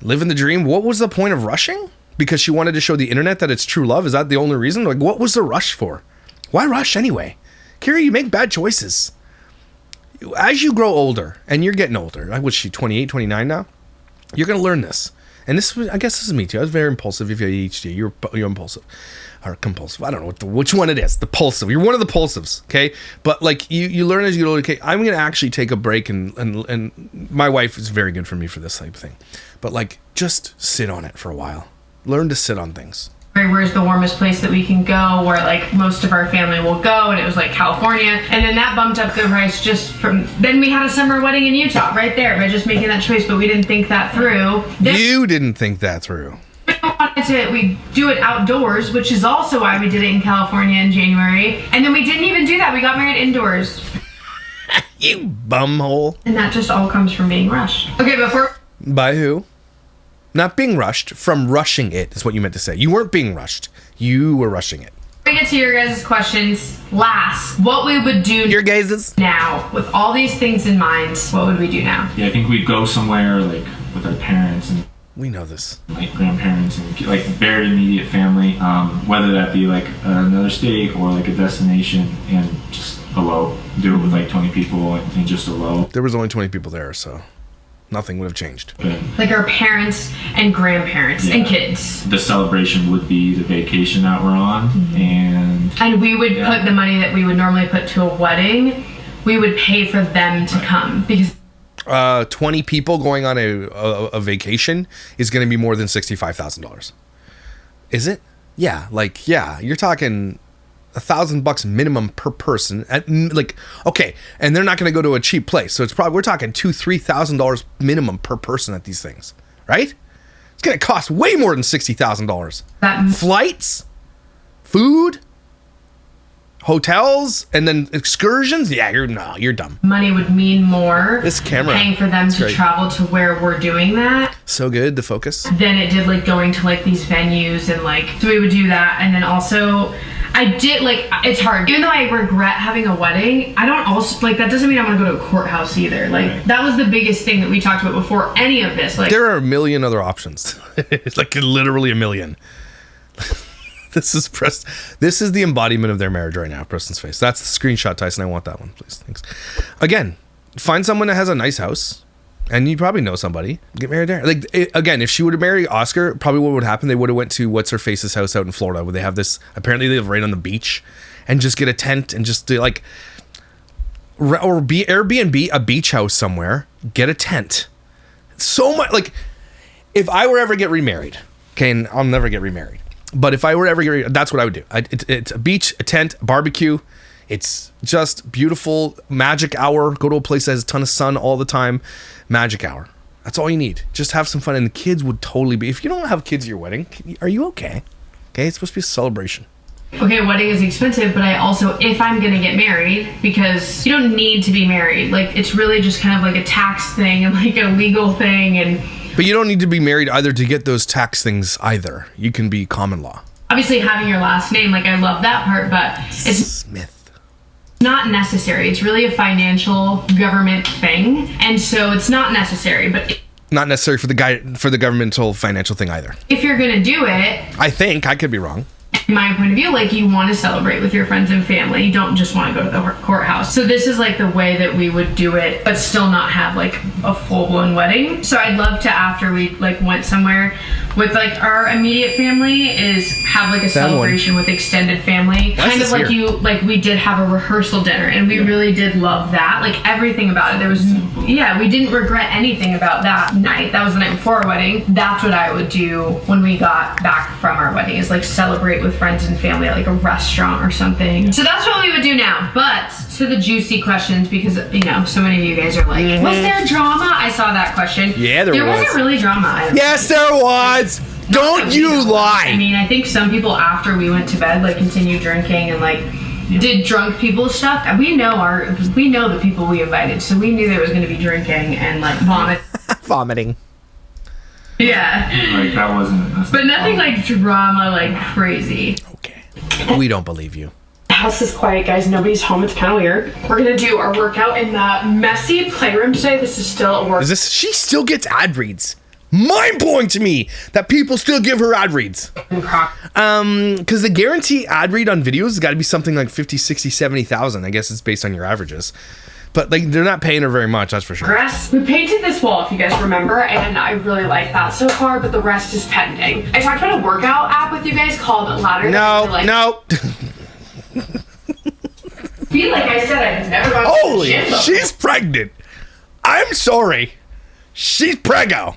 S1: living the dream. What was the point of rushing? Because she wanted to show the internet that it's true love? Is that the only reason? Like, what was the rush for? Why rush anyway? Kyra, you make bad choices. As you grow older, and you're getting older, like, what's she, 28, 29 now? You're going to learn this. And this, I guess this is me too. I was very impulsive. If you have ADHD, you're impulsive. Or compulsive. I don't know which one it is. The pulsive. You're one of the pulsives, okay? But like, you learn as you go, okay, I'm going to actually take a break, and my wife is very good for me for this type of thing. But like, just sit on it for a while. Learn to sit on things.
S2: Where's the warmest place that we can go, where like most of our family will go, and it was like California, and then that bumped up the price just from, then we had a summer wedding in Utah right there by just making that choice, but we didn't think that through.
S1: You didn't think that through.
S2: We do it outdoors, which is also why we did it in California in January, and then we didn't even do that. We got married indoors.
S1: You bumhole.
S2: And that just all comes from being rushed. Okay, before...
S1: By who? Not being rushed, from rushing it is what you meant to say. You weren't being rushed. You were rushing it.
S2: We get to your guys' questions last. What we would do
S1: your guys'
S2: now, with all these things in mind, what would we do now?
S3: Yeah, I think we'd go somewhere like with our parents and
S1: we know this,
S3: like grandparents and like very immediate family, whether that be like another state or like a destination, and just alone. Do it with like 20 people and just alone.
S1: There was only 20 people there, so nothing would have changed.
S2: Like our parents and grandparents and kids.
S3: The celebration would be the vacation that we're on, and
S2: we would put the money that we would normally put to a wedding, we would pay for them to come, because
S1: 20 people going on a vacation is going to be more than $65,000. Is it? Yeah, like, yeah, you're talking $1,000 minimum per person at, like, okay, and they're not going to go to a cheap place, so it's probably, we're talking $2,000-$3,000 minimum per person at these things, right? It's going to cost way more than $60,000. Flights, food, hotels, and then excursions. Yeah, you're dumb.
S2: Money would mean more.
S1: This camera,
S2: paying for them to travel to where we're doing that.
S1: So good, the focus.
S2: Then it did like going to like these venues, and like, so we would do that, and then also I did, like, it's hard. Even though I regret having a wedding, I don't also, like, that doesn't mean I'm gonna go to a courthouse either. Like, that was the biggest thing that we talked about before any of this. Like,
S1: there are a million other options. It's like literally a million. This is the embodiment of their marriage right now, Preston's face. That's the screenshot, Tyson. I want that one, please. Thanks. Again, find someone that has a nice house. And you probably know somebody. Get married there. Like, again, if she would have married Oscar, probably what would happen, they would have went to What's-Her-Face's house out in Florida, where they have this, apparently they live right on the beach, and just get a tent and just do, like, or be Airbnb a beach house somewhere, get a tent. So much, like, if I were ever get remarried, okay, and I'll never get remarried, but if I were ever get remarried, that's what I would do. It's a beach, a tent, barbecue. It's just beautiful, magic hour. Go to a place that has a ton of sun all the time. Magic hour. That's all you need. Just have some fun. And the kids would totally be. If you don't have kids at your wedding, are you okay? Okay, it's supposed to be a celebration.
S2: Okay, a wedding is expensive, but I also, if I'm gonna get married, because you don't need to be married. Like, it's really just kind of like a tax thing and like a legal thing.
S1: But you don't need to be married either to get those tax things either. You can be common law.
S2: Obviously, having your last name, like, I love that part, but it's
S1: Smith.
S2: Not necessary. It's really a financial government thing, and so it's not necessary. But
S1: not necessary for the governmental financial thing either.
S2: If you're gonna do it,
S1: I think I could be wrong.
S2: In my point of view, like, you want to celebrate with your friends and family. You don't just want to go to the courthouse. So this is like the way that we would do it, but still not have like a full-blown wedding. So I'd love to, after we like went somewhere with like our immediate family, is have like a celebration with extended family. Kind of like we did have a rehearsal dinner, and we really did love that. Like, everything about it. There was, we didn't regret anything about that night. That was the night before our wedding. That's what I would do when we got back from our wedding, is like celebrate with friends and family at like a restaurant or something. So that's what we would do now. But to the juicy questions, because you know so many of you guys are like, was there drama? I saw that question.
S1: Yeah, there was.
S2: There wasn't really drama.
S1: Yes, there was. Don't you lie.
S2: I mean, I think some people after we went to bed like continued drinking and like did drunk people stuff. We know the people we invited, so we knew there was going to be drinking and like
S1: vomiting.
S2: Yeah.
S3: Like, that wasn't.
S2: But nothing like drama, like crazy.
S1: Okay. We don't believe you.
S2: The house is quiet, guys. Nobody's home. It's kind of weird. We're gonna do our workout in the messy playroom today. This is still a work.
S1: She still gets ad reads. Mind blowing to me that people still give her ad reads. Because the guarantee ad read on videos has got to be something like 50, 60, 70,000. I guess it's based on your averages. But like, they're not paying her very much, that's for sure.
S2: We painted this wall, if you guys remember, and I really like that so far, but the rest is pending. I talked about a workout app with you guys called Ladder.
S1: No.
S2: Feel like I said I've never gone to the gym.
S1: She's pregnant. I'm sorry. She's preggo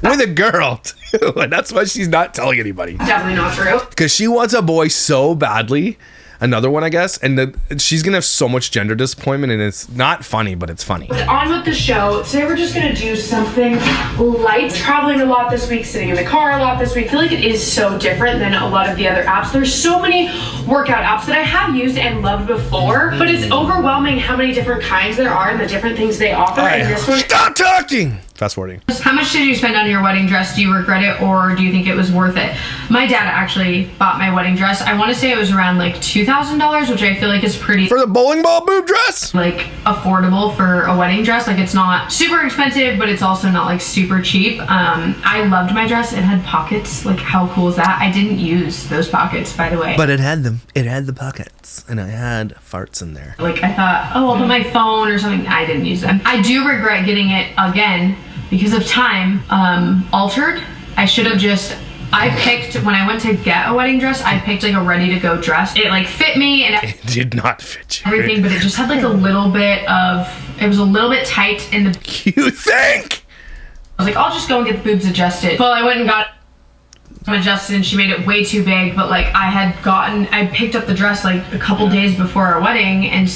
S1: with a girl too, and that's why she's not telling anybody.
S2: Definitely not true.
S1: Because she wants a boy so badly. Another one, I guess, and she's gonna have so much gender disappointment, and it's not funny, but it's funny.
S2: On with the show. Today we're just gonna do something light. Traveling a lot this week, sitting in the car a lot this week. I feel like it is so different than a lot of the other apps. There's so many workout apps that I have used and loved before, but it's overwhelming how many different kinds there are and the different things they offer. And this one,
S1: stop talking! Fast forwarding.
S2: How much did you spend on your wedding dress? Do you regret it, or do you think it was worth it? My dad actually bought my wedding dress. I want to say it was around like $2,000, which I feel like is pretty
S1: for the bowling ball boob dress.
S2: Like affordable for a wedding dress. Like, it's not super expensive, but it's also not like super cheap. I loved my dress. It had pockets. Like, how cool is that? I didn't use those pockets, by the way.
S1: But it had them. It had the pockets, and I had farts in there.
S2: Like, I thought, oh, I'll put my phone or something. I didn't use them. I do regret getting it again because of time. Altered. I should have just. I picked, when I went to get a wedding dress, I picked like a ready-to-go dress. It like fit me, and
S1: it did not fit you.
S2: Everything, but it just had like a little bit of. It was a little bit tight in the.
S1: You think?
S2: I was like, I'll just go and get the boobs adjusted. Well, I went and got them adjusted, and she made it way too big. But like, I picked up the dress like a couple days before our wedding, and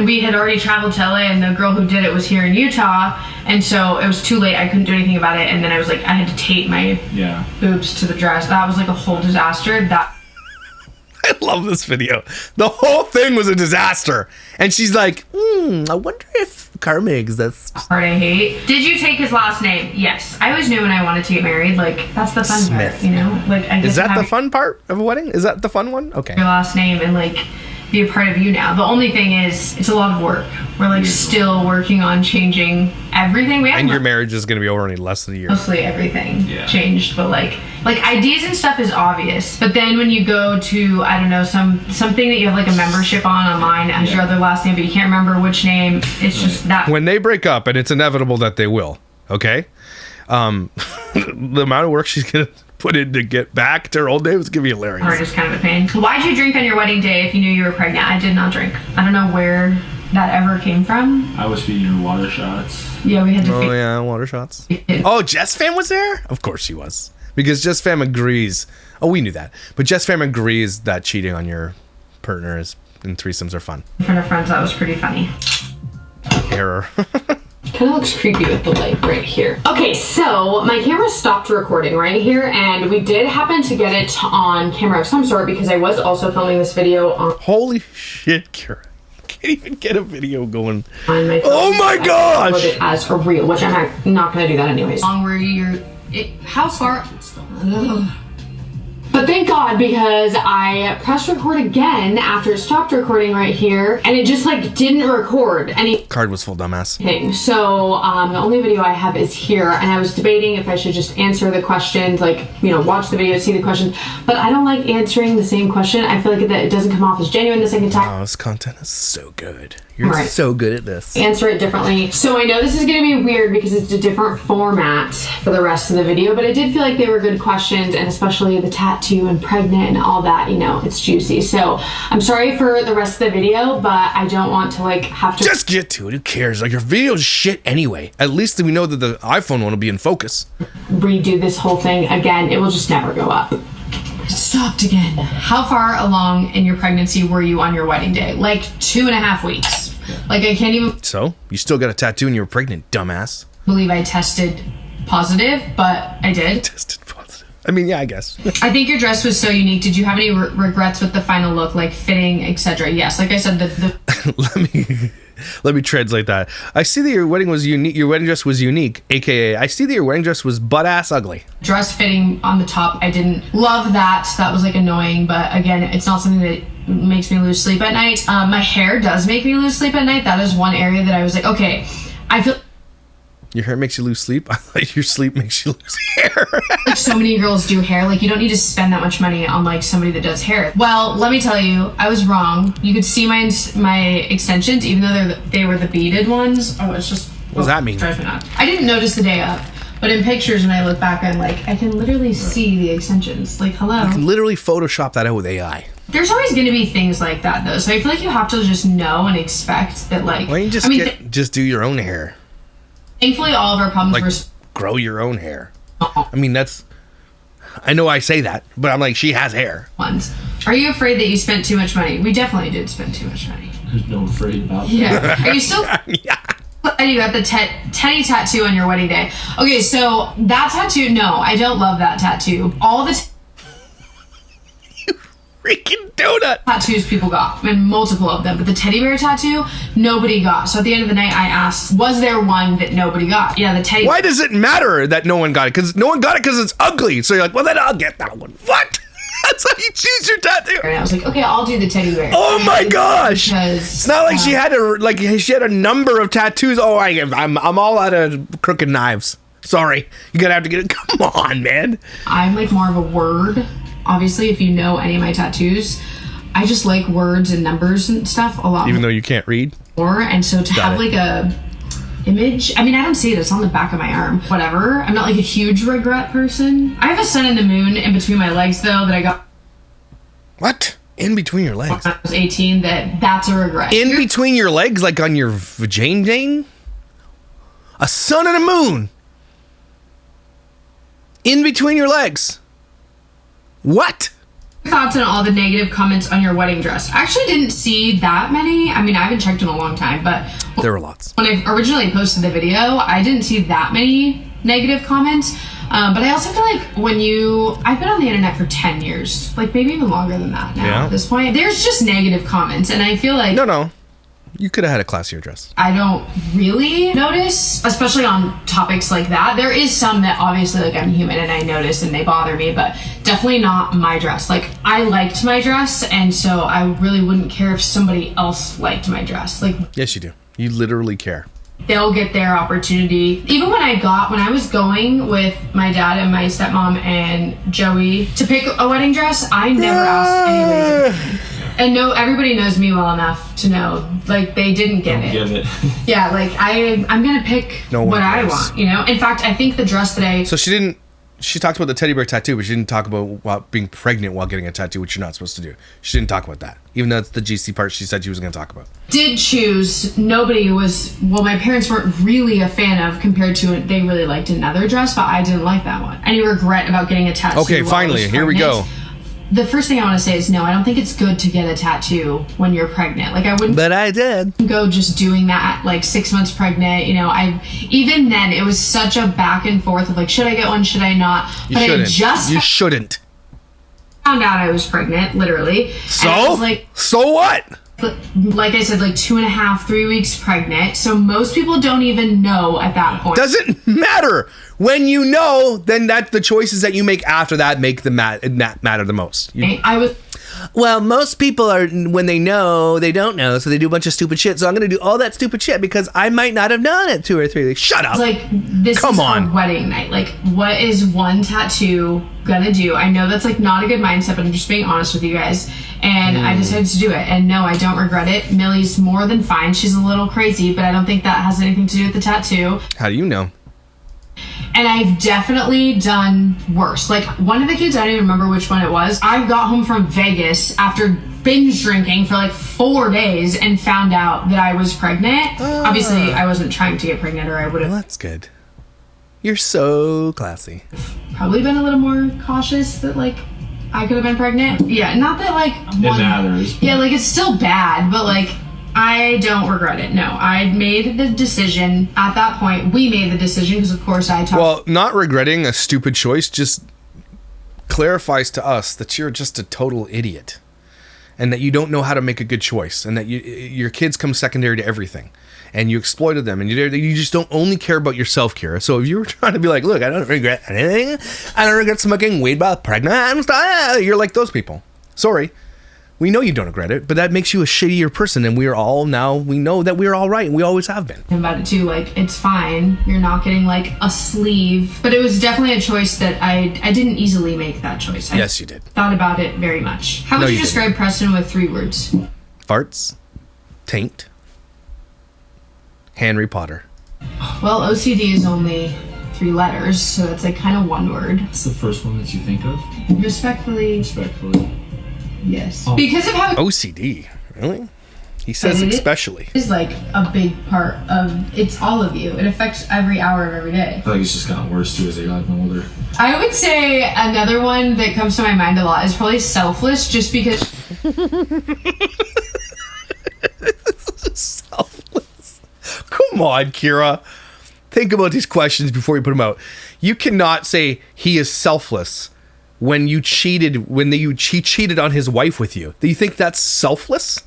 S2: we had already traveled to LA, and the girl who did it was here in Utah, and so it was too late. I couldn't do anything about it, and then I was like, I had to tape my boobs to the dress. That was like a whole disaster.
S1: I love this video. The whole thing was a disaster. And she's like, I wonder if karma exists.
S2: Part I hate. Did you take his last name? Yes. I always knew when I wanted to get married. Like, that's the fun
S1: Smith.
S2: part, you know? Like, I
S1: Is that the fun part of a wedding? Is that the fun one? Okay.
S2: Your last name and like be a part of you now. The only thing is, it's a lot of work. We're like still working on changing everything. We have
S1: And your marriage is going to be over in less than a year.
S2: mostly everything changed, but like IDs and stuff is obvious. But then when you go to, I don't know, something that you have like a membership on online as your other last name, but you can't remember which name, it's just that.
S1: When they break up, and it's inevitable that they will, okay? The amount of work she's going to put in to get back to her old name is going to be hilarious.
S2: Or just kind of a pain. Why'd you drink on your wedding day if you knew you were pregnant? I did not drink. I don't know where that ever came from.
S3: I was feeding her water shots.
S2: Yeah, we had to
S1: Oh, yeah, water shots. Oh, Jess Fam was there? Of course she was. Because Jess Fam agrees. Oh, we knew that. But Jess Fam agrees that cheating on your partner and threesomes are fun.
S2: In front of friends, that was pretty funny.
S1: Error.
S2: Kind of looks creepy with the light right here. Okay, so my camera stopped recording right here, and we did happen to get it on camera of some sort because I was also filming this video on
S1: Holy shit, Kyra. Can't even get a video going.
S2: my phone.
S1: Oh my gosh!
S2: Upload it as a reel, which I'm not gonna do that anyways. Long where how far? Ugh. But thank God, because I pressed record again after it stopped recording right here, and it just like didn't record anything.
S1: Card was full, dumbass.
S2: So the only video I have is here, and I was debating if I should just answer the questions, like, you know, watch the video, see the questions, but I don't like answering the same question. I feel like that it doesn't come off as genuine the second time.
S1: Oh, this content is so good. You're so good at this.
S2: Answer it differently. So I know this is going to be weird because it's a different format for the rest of the video, but I did feel like they were good questions, and especially the tattoo and pregnant and all that, you know, it's juicy. So I'm sorry for the rest of the video, but I don't want to like have to
S1: just get to it. Who cares? Like, your video's shit anyway. At least we know that the iPhone one will be in focus.
S2: redo this whole thing again. It will just never go up. It stopped again. How far along in your pregnancy were you on your wedding day? Like 2.5 weeks. Like, I can't even
S1: So, you still got a tattoo and you were pregnant, dumbass.
S2: believe I tested positive, but I did.
S1: Tested positive. I mean, yeah, I guess.
S2: I think your dress was so unique. Did you have any regrets with the final look, like fitting, etc.? Yes, like I said,
S1: Let me translate that. I see that your wedding was unique. Your wedding dress was unique, aka I see that your wedding dress was butt ass ugly.
S2: dress fitting on the top, I didn't love that. That was like annoying, but again, it's not something that makes me lose sleep at night. My hair does make me lose sleep at night. That is one area that I was like, okay, I feel
S1: Your hair makes you lose sleep? I thought your sleep makes you lose hair.
S2: like so many girls do hair. Like, you don't need to spend that much money on like somebody that does hair. Well, let me tell you, I was wrong. You could see my extensions, even though they were the beaded ones. Oh, it's just
S1: What does that mean?
S2: drives me nuts. I didn't notice the day up, but in pictures when I look back, I'm like, I can literally see the extensions. Like, hello.
S1: You can literally Photoshop that out with AI.
S2: There's always going to be things like that, though. So I feel like you have to just know and expect that, like,
S1: Why don't you just just do your own hair?
S2: Thankfully, all of our problems
S1: Like,
S2: were.
S1: grow your own hair. I mean, that's... I know I say that, but I'm like, she has hair.
S2: Ones. Are you afraid that you spent too much money? We definitely did spend too much money.
S3: There's no afraid about that.
S2: Yeah. Are you still...
S1: Yeah.
S2: And you got the Teddy tattoo on your wedding day. Okay, so that tattoo, no, I don't love that tattoo. All the
S1: Freaking donut.
S2: tattoos people got, and multiple of them, but the teddy bear tattoo, nobody got. So at the end of the night, I asked, was there one that nobody got? Yeah, the teddy.
S1: Why does it matter that no one got it? Because no one got it because it's ugly. So you're like, well, then I'll get that one. What? That's how you choose your tattoo.
S2: And I was like, okay, I'll do the teddy bear.
S1: Oh my gosh!
S2: Because,
S1: it's not like she had a number of tattoos. Oh, I'm all out of crooked knives. Sorry, you're gonna have to get it. Come on, man.
S2: I'm like more of a word. Obviously, if you know any of my tattoos, I just like words and numbers and stuff a lot
S1: Even though you can't read.
S2: more. And so to have like a image, I mean, I don't see it. It's on the back of my arm. Whatever. I'm not like a huge regret person. I have a sun and the moon in between my legs though that I got
S1: What? In between your legs?
S2: when I was 18. That's a regret.
S1: In between your legs, like on your vagina? A sun and a moon. In between your legs. What?
S2: Thoughts on all the negative comments on your wedding dress? I actually didn't see that many. I mean, I haven't checked in a long time, but
S1: There were lots.
S2: when I originally posted the video, I didn't see that many negative comments. But I also feel like I've been on the internet for 10 years, like maybe even longer than that now at this point. There's just negative comments, and I feel like...
S1: No. You could have had a classier dress.
S2: I don't really notice, especially on topics like that. There is some that obviously, like, I'm human and I notice and they bother me, but definitely not my dress. Like, I liked my dress, and so I really wouldn't care if somebody else liked my dress. Like,
S1: yes, you do. You literally care.
S2: They'll get their opportunity. Even when I was going with my dad and my stepmom and Joey to pick a wedding dress, I never asked anybody. And no, everybody knows me well enough to know, like, they didn't get it.
S3: Give it.
S2: Yeah, like, I'm gonna pick what I want, you know? In fact, I think the dress that
S1: So she talked about the teddy bear tattoo, but she didn't talk about being pregnant while getting a tattoo, which you're not supposed to do. She didn't talk about that. Even though it's the GC part she said she was gonna talk about.
S2: did choose, my parents weren't really a fan of compared to they really liked another dress, but I didn't like that one. Any regret about getting a tattoo?
S1: Okay, finally, here we go.
S2: The first thing I want to say is no, I don't think it's good to get a tattoo when you're pregnant. Like, I wouldn't.
S1: But I did.
S2: Go just doing that, like 6 months pregnant. You know, even then it was such a back and forth of like, should I get one? Should I not?
S1: You shouldn't.
S2: Found out I was pregnant, literally.
S1: So?
S2: And I was like,
S1: so what?
S2: Like I said, like 2.5, 3 weeks pregnant. So most people don't even know at that point.
S1: Doesn't matter. When you know, then the choices that you make after that make the matter the most. Well, most people are, when they know, they don't know, so they do a bunch of stupid shit. So I'm going to do all that stupid shit because I might not have known it 2 or 3 weeks. Shut up.
S2: Like, this is a wedding night. Like, what is one tattoo gonna do? I know that's like not a good mindset, but I'm just being honest with you guys. And I decided to do it. And no, I don't regret it. Millie's more than fine. She's a little crazy, but I don't think that has anything to do with the tattoo.
S1: How do you know?
S2: And I've definitely done worse. Like, one of the kids, I don't even remember which one it was. I got home from Vegas after binge drinking for like 4 days and found out that I was pregnant. Obviously, I wasn't trying to get pregnant, or I would have.
S1: Well, that's good. You're so classy.
S2: Probably been a little more cautious that, like, I could have been pregnant. Yeah, not that, like...
S3: It matters.
S2: Yeah, like, it's still bad, but, like, I don't regret it. No, I made the decision at that point. We made the decision because, of course, I talked...
S1: Well, not regretting a stupid choice just clarifies to us that you're just a total idiot and that you don't know how to make a good choice and that your kids come secondary to everything and you exploited them and you just don't only care about yourself, Kyra. So if you were trying to be like, look, I don't regret anything. I don't regret smoking weed while pregnant. You're like those people. Sorry. We know you don't regret it, but that makes you a shittier person, and we know that we're all right, and we always have been.
S2: About it too, like, it's fine. You're not getting, like, a sleeve. But it was definitely a choice that I didn't easily make that choice.
S1: Yes, you did.
S2: Thought about it very much. How would you describe Preston with 3 words?
S1: Farts, taint, Harry Potter.
S2: Well, OCD is only 3 letters, so that's, like, kind of one word.
S3: What's the first one that you think of?
S2: Respectfully. Yes.
S3: Oh.
S2: Because of how
S1: OCD, really? He says especially.
S2: It is like a big part of, it's all of you. It affects every hour of every day.
S3: I feel like it's just gotten worse too as they got older.
S2: I would say another one that comes to my mind a lot is probably selfless, just because...
S1: Selfless. Come on, Kyra. Think about these questions before you put them out. You cannot say he is selfless when you cheated on his wife with you. Do you think that's selfless?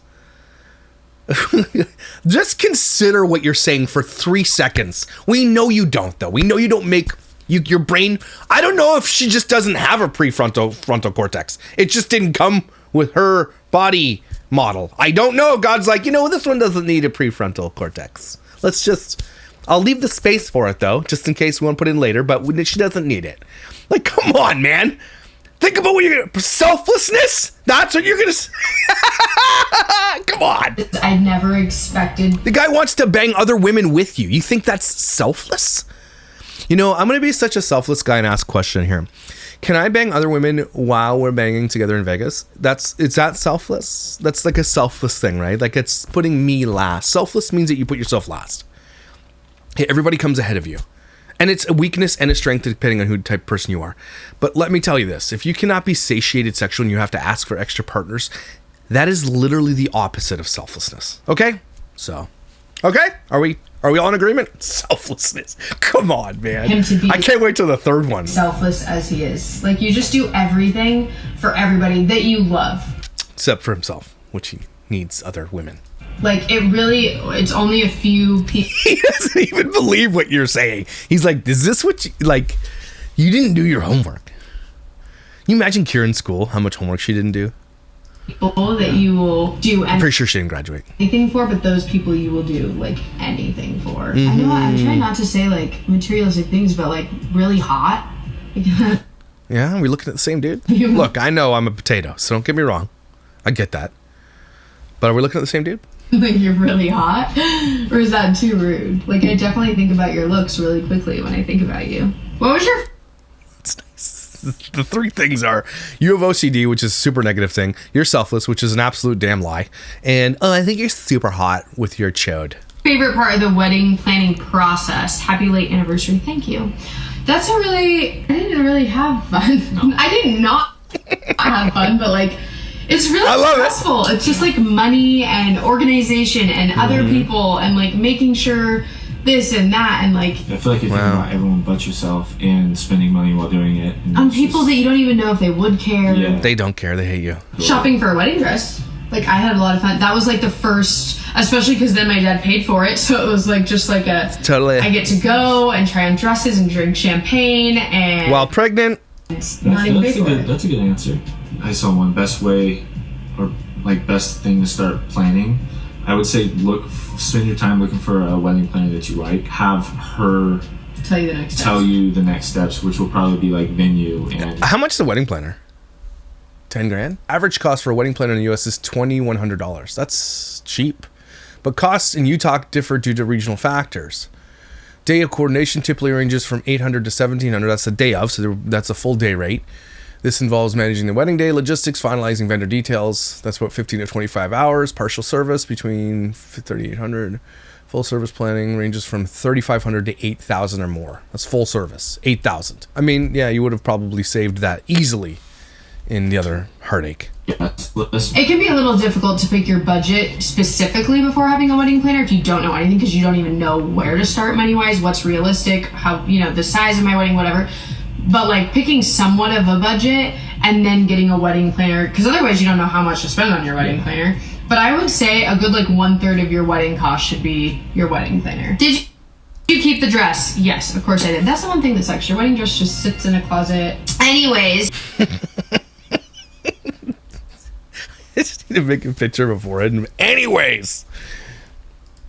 S1: Just consider what you're saying for 3 seconds. We know you don't, though. We know you don't make your brain. I don't know if she just doesn't have a frontal cortex. It just didn't come with her body model. I don't know. God's like, this one doesn't need a prefrontal cortex. I'll leave the space for it, though, just in case we want to put it in later, but she doesn't need it. Like, come on, man. Think about what you're gonna... Selflessness? That's what you're gonna say? Come on.
S2: I never expected...
S1: The guy wants to bang other women with you. You think that's selfless? I'm gonna be such a selfless guy and ask a question here. Can I bang other women while we're banging together in Vegas? Is that selfless? That's like a selfless thing, right? Like, it's putting me last. Selfless means that you put yourself last. Hey, everybody comes ahead of you. And it's a weakness and a strength depending on who type of person you are. But let me tell you this. If you cannot be satiated sexually and you have to ask for extra partners, that is literally the opposite of selflessness. Okay? So, okay? Are we Are we all in agreement? Selflessness. Come on, man.
S2: Him to be
S1: I can't wait till the third one.
S2: selfless as he is. Like, you just do everything for everybody that you love.
S1: Except for himself, which he needs other women.
S2: Like, it's only a few people.
S1: He doesn't even believe what you're saying. He's like, is this what you, like, you didn't do your homework. You imagine Kyra in school, how much homework she didn't do?
S2: People that you will do
S1: I'm pretty sure she didn't graduate.
S2: anything for, but those people you will do, like, anything for. I know, I'm trying not to say, like, materialistic things, but, like, really hot.
S1: Yeah, are we looking at the same dude? Look, I know I'm a potato, so don't get me wrong. I get that. But are we looking at the same dude?
S2: Like, you're really hot? Or is that too rude? Like, I definitely think about your looks really quickly when I think about you. What was your...
S1: It's nice. The three things are, you have OCD, which is a super negative thing. You're selfless, which is an absolute damn lie. And, I think you're super hot with your chode.
S2: favorite part of the wedding planning process? Happy late anniversary. Thank you. That's a really... I didn't really have fun. I did not have fun, but, like... It's really stressful. It's just like money and organization and other people and like making sure this and that and like...
S3: I feel like you're thinking about everyone but yourself and spending money while doing it.
S2: On people that you don't even know if they would care.
S3: Yeah.
S1: They don't care. They hate you.
S2: Shopping for a wedding dress. Like, I had a lot of fun. That was like the first... Especially because then my dad paid for it. So it was like just like a...
S1: Totally.
S2: I get to go and try on dresses and drink champagne and...
S1: While pregnant.
S3: That's a good answer. I saw one best way or like best thing to start planning. I would say spend your time looking for a wedding planner that you like. Have her
S2: tell you the next steps,
S3: which will probably be like venue and...
S1: How much is a wedding planner? 10 grand? Average cost for a wedding planner in the US is $2,100. That's cheap. But costs in Utah differ due to regional factors. Day of coordination typically ranges from $800 to $1,700. That's the day of, so that's a full day rate. This involves managing the wedding day, logistics, finalizing vendor details. That's about 15 to 25 hours. Partial service between $3,800. Full service planning ranges from $3,500 to $8,000 or more. That's full service, $8,000. I mean, yeah, you would have probably saved that easily in the other heartache.
S2: It can be a little difficult to pick your budget specifically before having a wedding planner if you don't know anything, because you don't even know where to start money-wise, what's realistic, how, you know, the size of my wedding, whatever. But like picking somewhat of a budget and then getting a wedding planner, because otherwise you don't know how much to spend on your wedding planner. But I would say a good like 1/3 of your wedding cost should be your wedding planner. Did you keep the dress? Yes, of course I did. That's the one thing that sucks. Your wedding dress just sits in a closet. Anyways.
S1: I just need to make a picture before it. Anyways.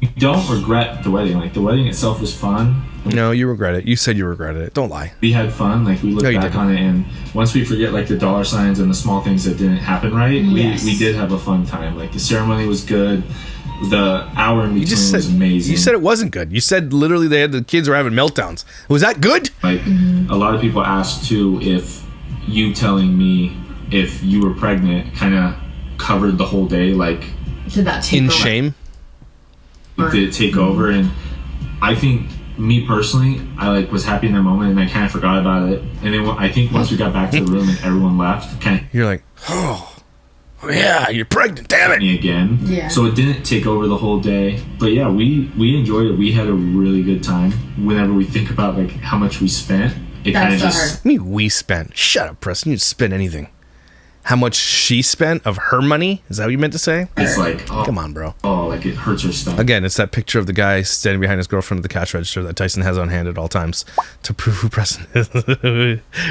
S3: You don't regret the wedding. Like, the wedding itself was fun.
S1: No, you regret it. You said you regretted it. Don't lie.
S3: We had fun. Like, we looked back on it, and once we forget, like, the dollar signs and the small things that didn't happen right, we did have a fun time. Like, the ceremony was good. The hour in between was amazing.
S1: You said it wasn't good. You said literally the kids were having meltdowns. Was that good?
S3: Like, a lot of people asked, too, if you telling me if you were pregnant kind of covered the whole day. Like,
S2: did that take
S1: in
S2: over?
S1: Shame?
S3: Did it take over? And I think, me personally, I like was happy in that moment and I kind of forgot about it. And then I think once we got back to the room and everyone left,
S1: you're like, oh yeah, you're pregnant, damn it.
S3: Me again.
S2: Yeah.
S3: So it didn't take over the whole day. But yeah, we enjoyed it. We had a really good time. Whenever we think about like how much we spent, it kind of just...
S1: I mean, we spent. Shut up, Preston. You didn't spend anything. How much she spent of her money? Is that what you meant to say?
S3: It's like, oh,
S1: come on, bro.
S3: Oh, like it hurts her stomach.
S1: Again, it's that picture of the guy standing behind his girlfriend at the cash register that Tyson has on hand at all times to prove who Preston is.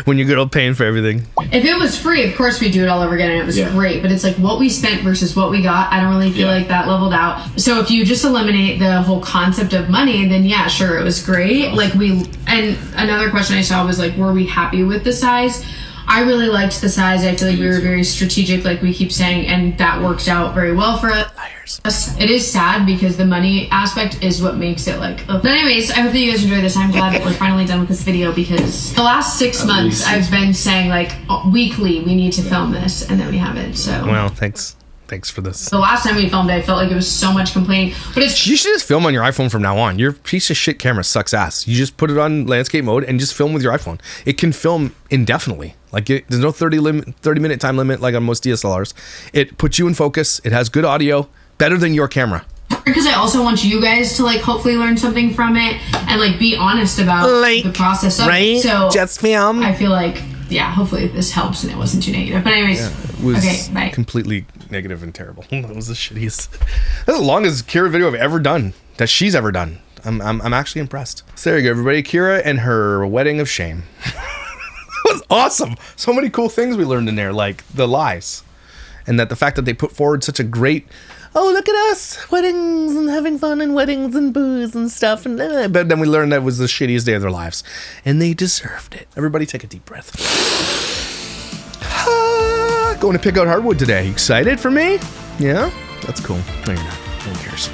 S1: When you're good old paying for everything.
S2: If it was free, of course we'd do it all over again and it was great. But it's like what we spent versus what we got. I don't really feel like that leveled out. So if you just eliminate the whole concept of money, then yeah, sure, it was great. Like and another question I saw was like, were we happy with the size? I really liked the size. I feel like we were very strategic, like we keep saying, and that worked out very well for us. Liars. It is sad because the money aspect is what makes it like... But anyways, I hope that you guys enjoyed this. I'm glad that we're finally done with this video because the last 6 months I've been saying like weekly we need to film this and then we haven't. So
S1: well, thanks for this.
S2: The last time we filmed, I felt like it was so much complaining. But you
S1: should just film on your iPhone from now on. Your piece of shit camera sucks ass. You just put it on landscape mode and just film with your iPhone. It can film indefinitely. Like there's no 30-minute time limit like on most DSLRs. It puts you in focus. It has good audio, better than your camera.
S2: because I also want you guys to like hopefully learn something from it and like be honest about the process of it. So
S1: just film.
S2: I feel like, yeah, hopefully this helps and it wasn't too negative. But anyways,
S1: it was
S2: okay, bye.
S1: Completely negative and terrible. That was the shittiest. That's the longest Kyra video I've ever done, that she's ever done. I'm actually impressed. So there you go, everybody. Kyra and her wedding of shame. It was awesome. So many cool things we learned in there, like the lies, and that the fact that they put forward such a great, oh, look at us, weddings and having fun and weddings and booze and stuff, and but then we learned that it was the shittiest day of their lives, and they deserved it. Everybody take a deep breath. Going to pick out hardwood today. You excited for me? Yeah? That's cool. No, you're not. No one cares.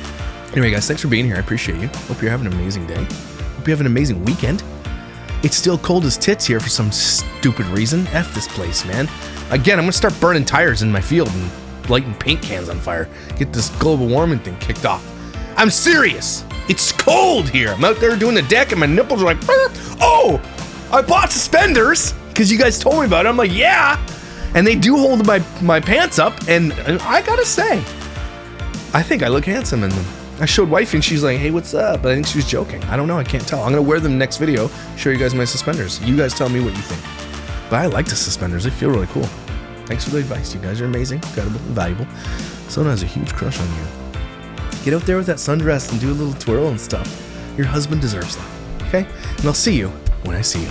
S1: Anyway, guys, thanks for being here. I appreciate you. Hope you're having an amazing day. Hope you have an amazing weekend. It's still cold as tits here for some stupid reason. F this place, man. Again, I'm going to start burning tires in my field and lighting paint cans on fire. Get this global warming thing kicked off. I'm serious. It's cold here. I'm out there doing the deck and my nipples are like, oh, I bought suspenders because you guys told me about it. I'm like, yeah. And they do hold my pants up, and I gotta say, I think I look handsome in them. I showed wifey and she's like, hey, what's up? But I think she was joking. I don't know, I can't tell. I'm gonna wear them next video, show you guys my suspenders. You guys tell me what you think. But I like the suspenders, they feel really cool. Thanks for the advice, you guys are amazing, incredible, and valuable. Someone has a huge crush on you. Get out there with that sundress and do a little twirl and stuff. Your husband deserves that, okay? And I'll see you when I see you.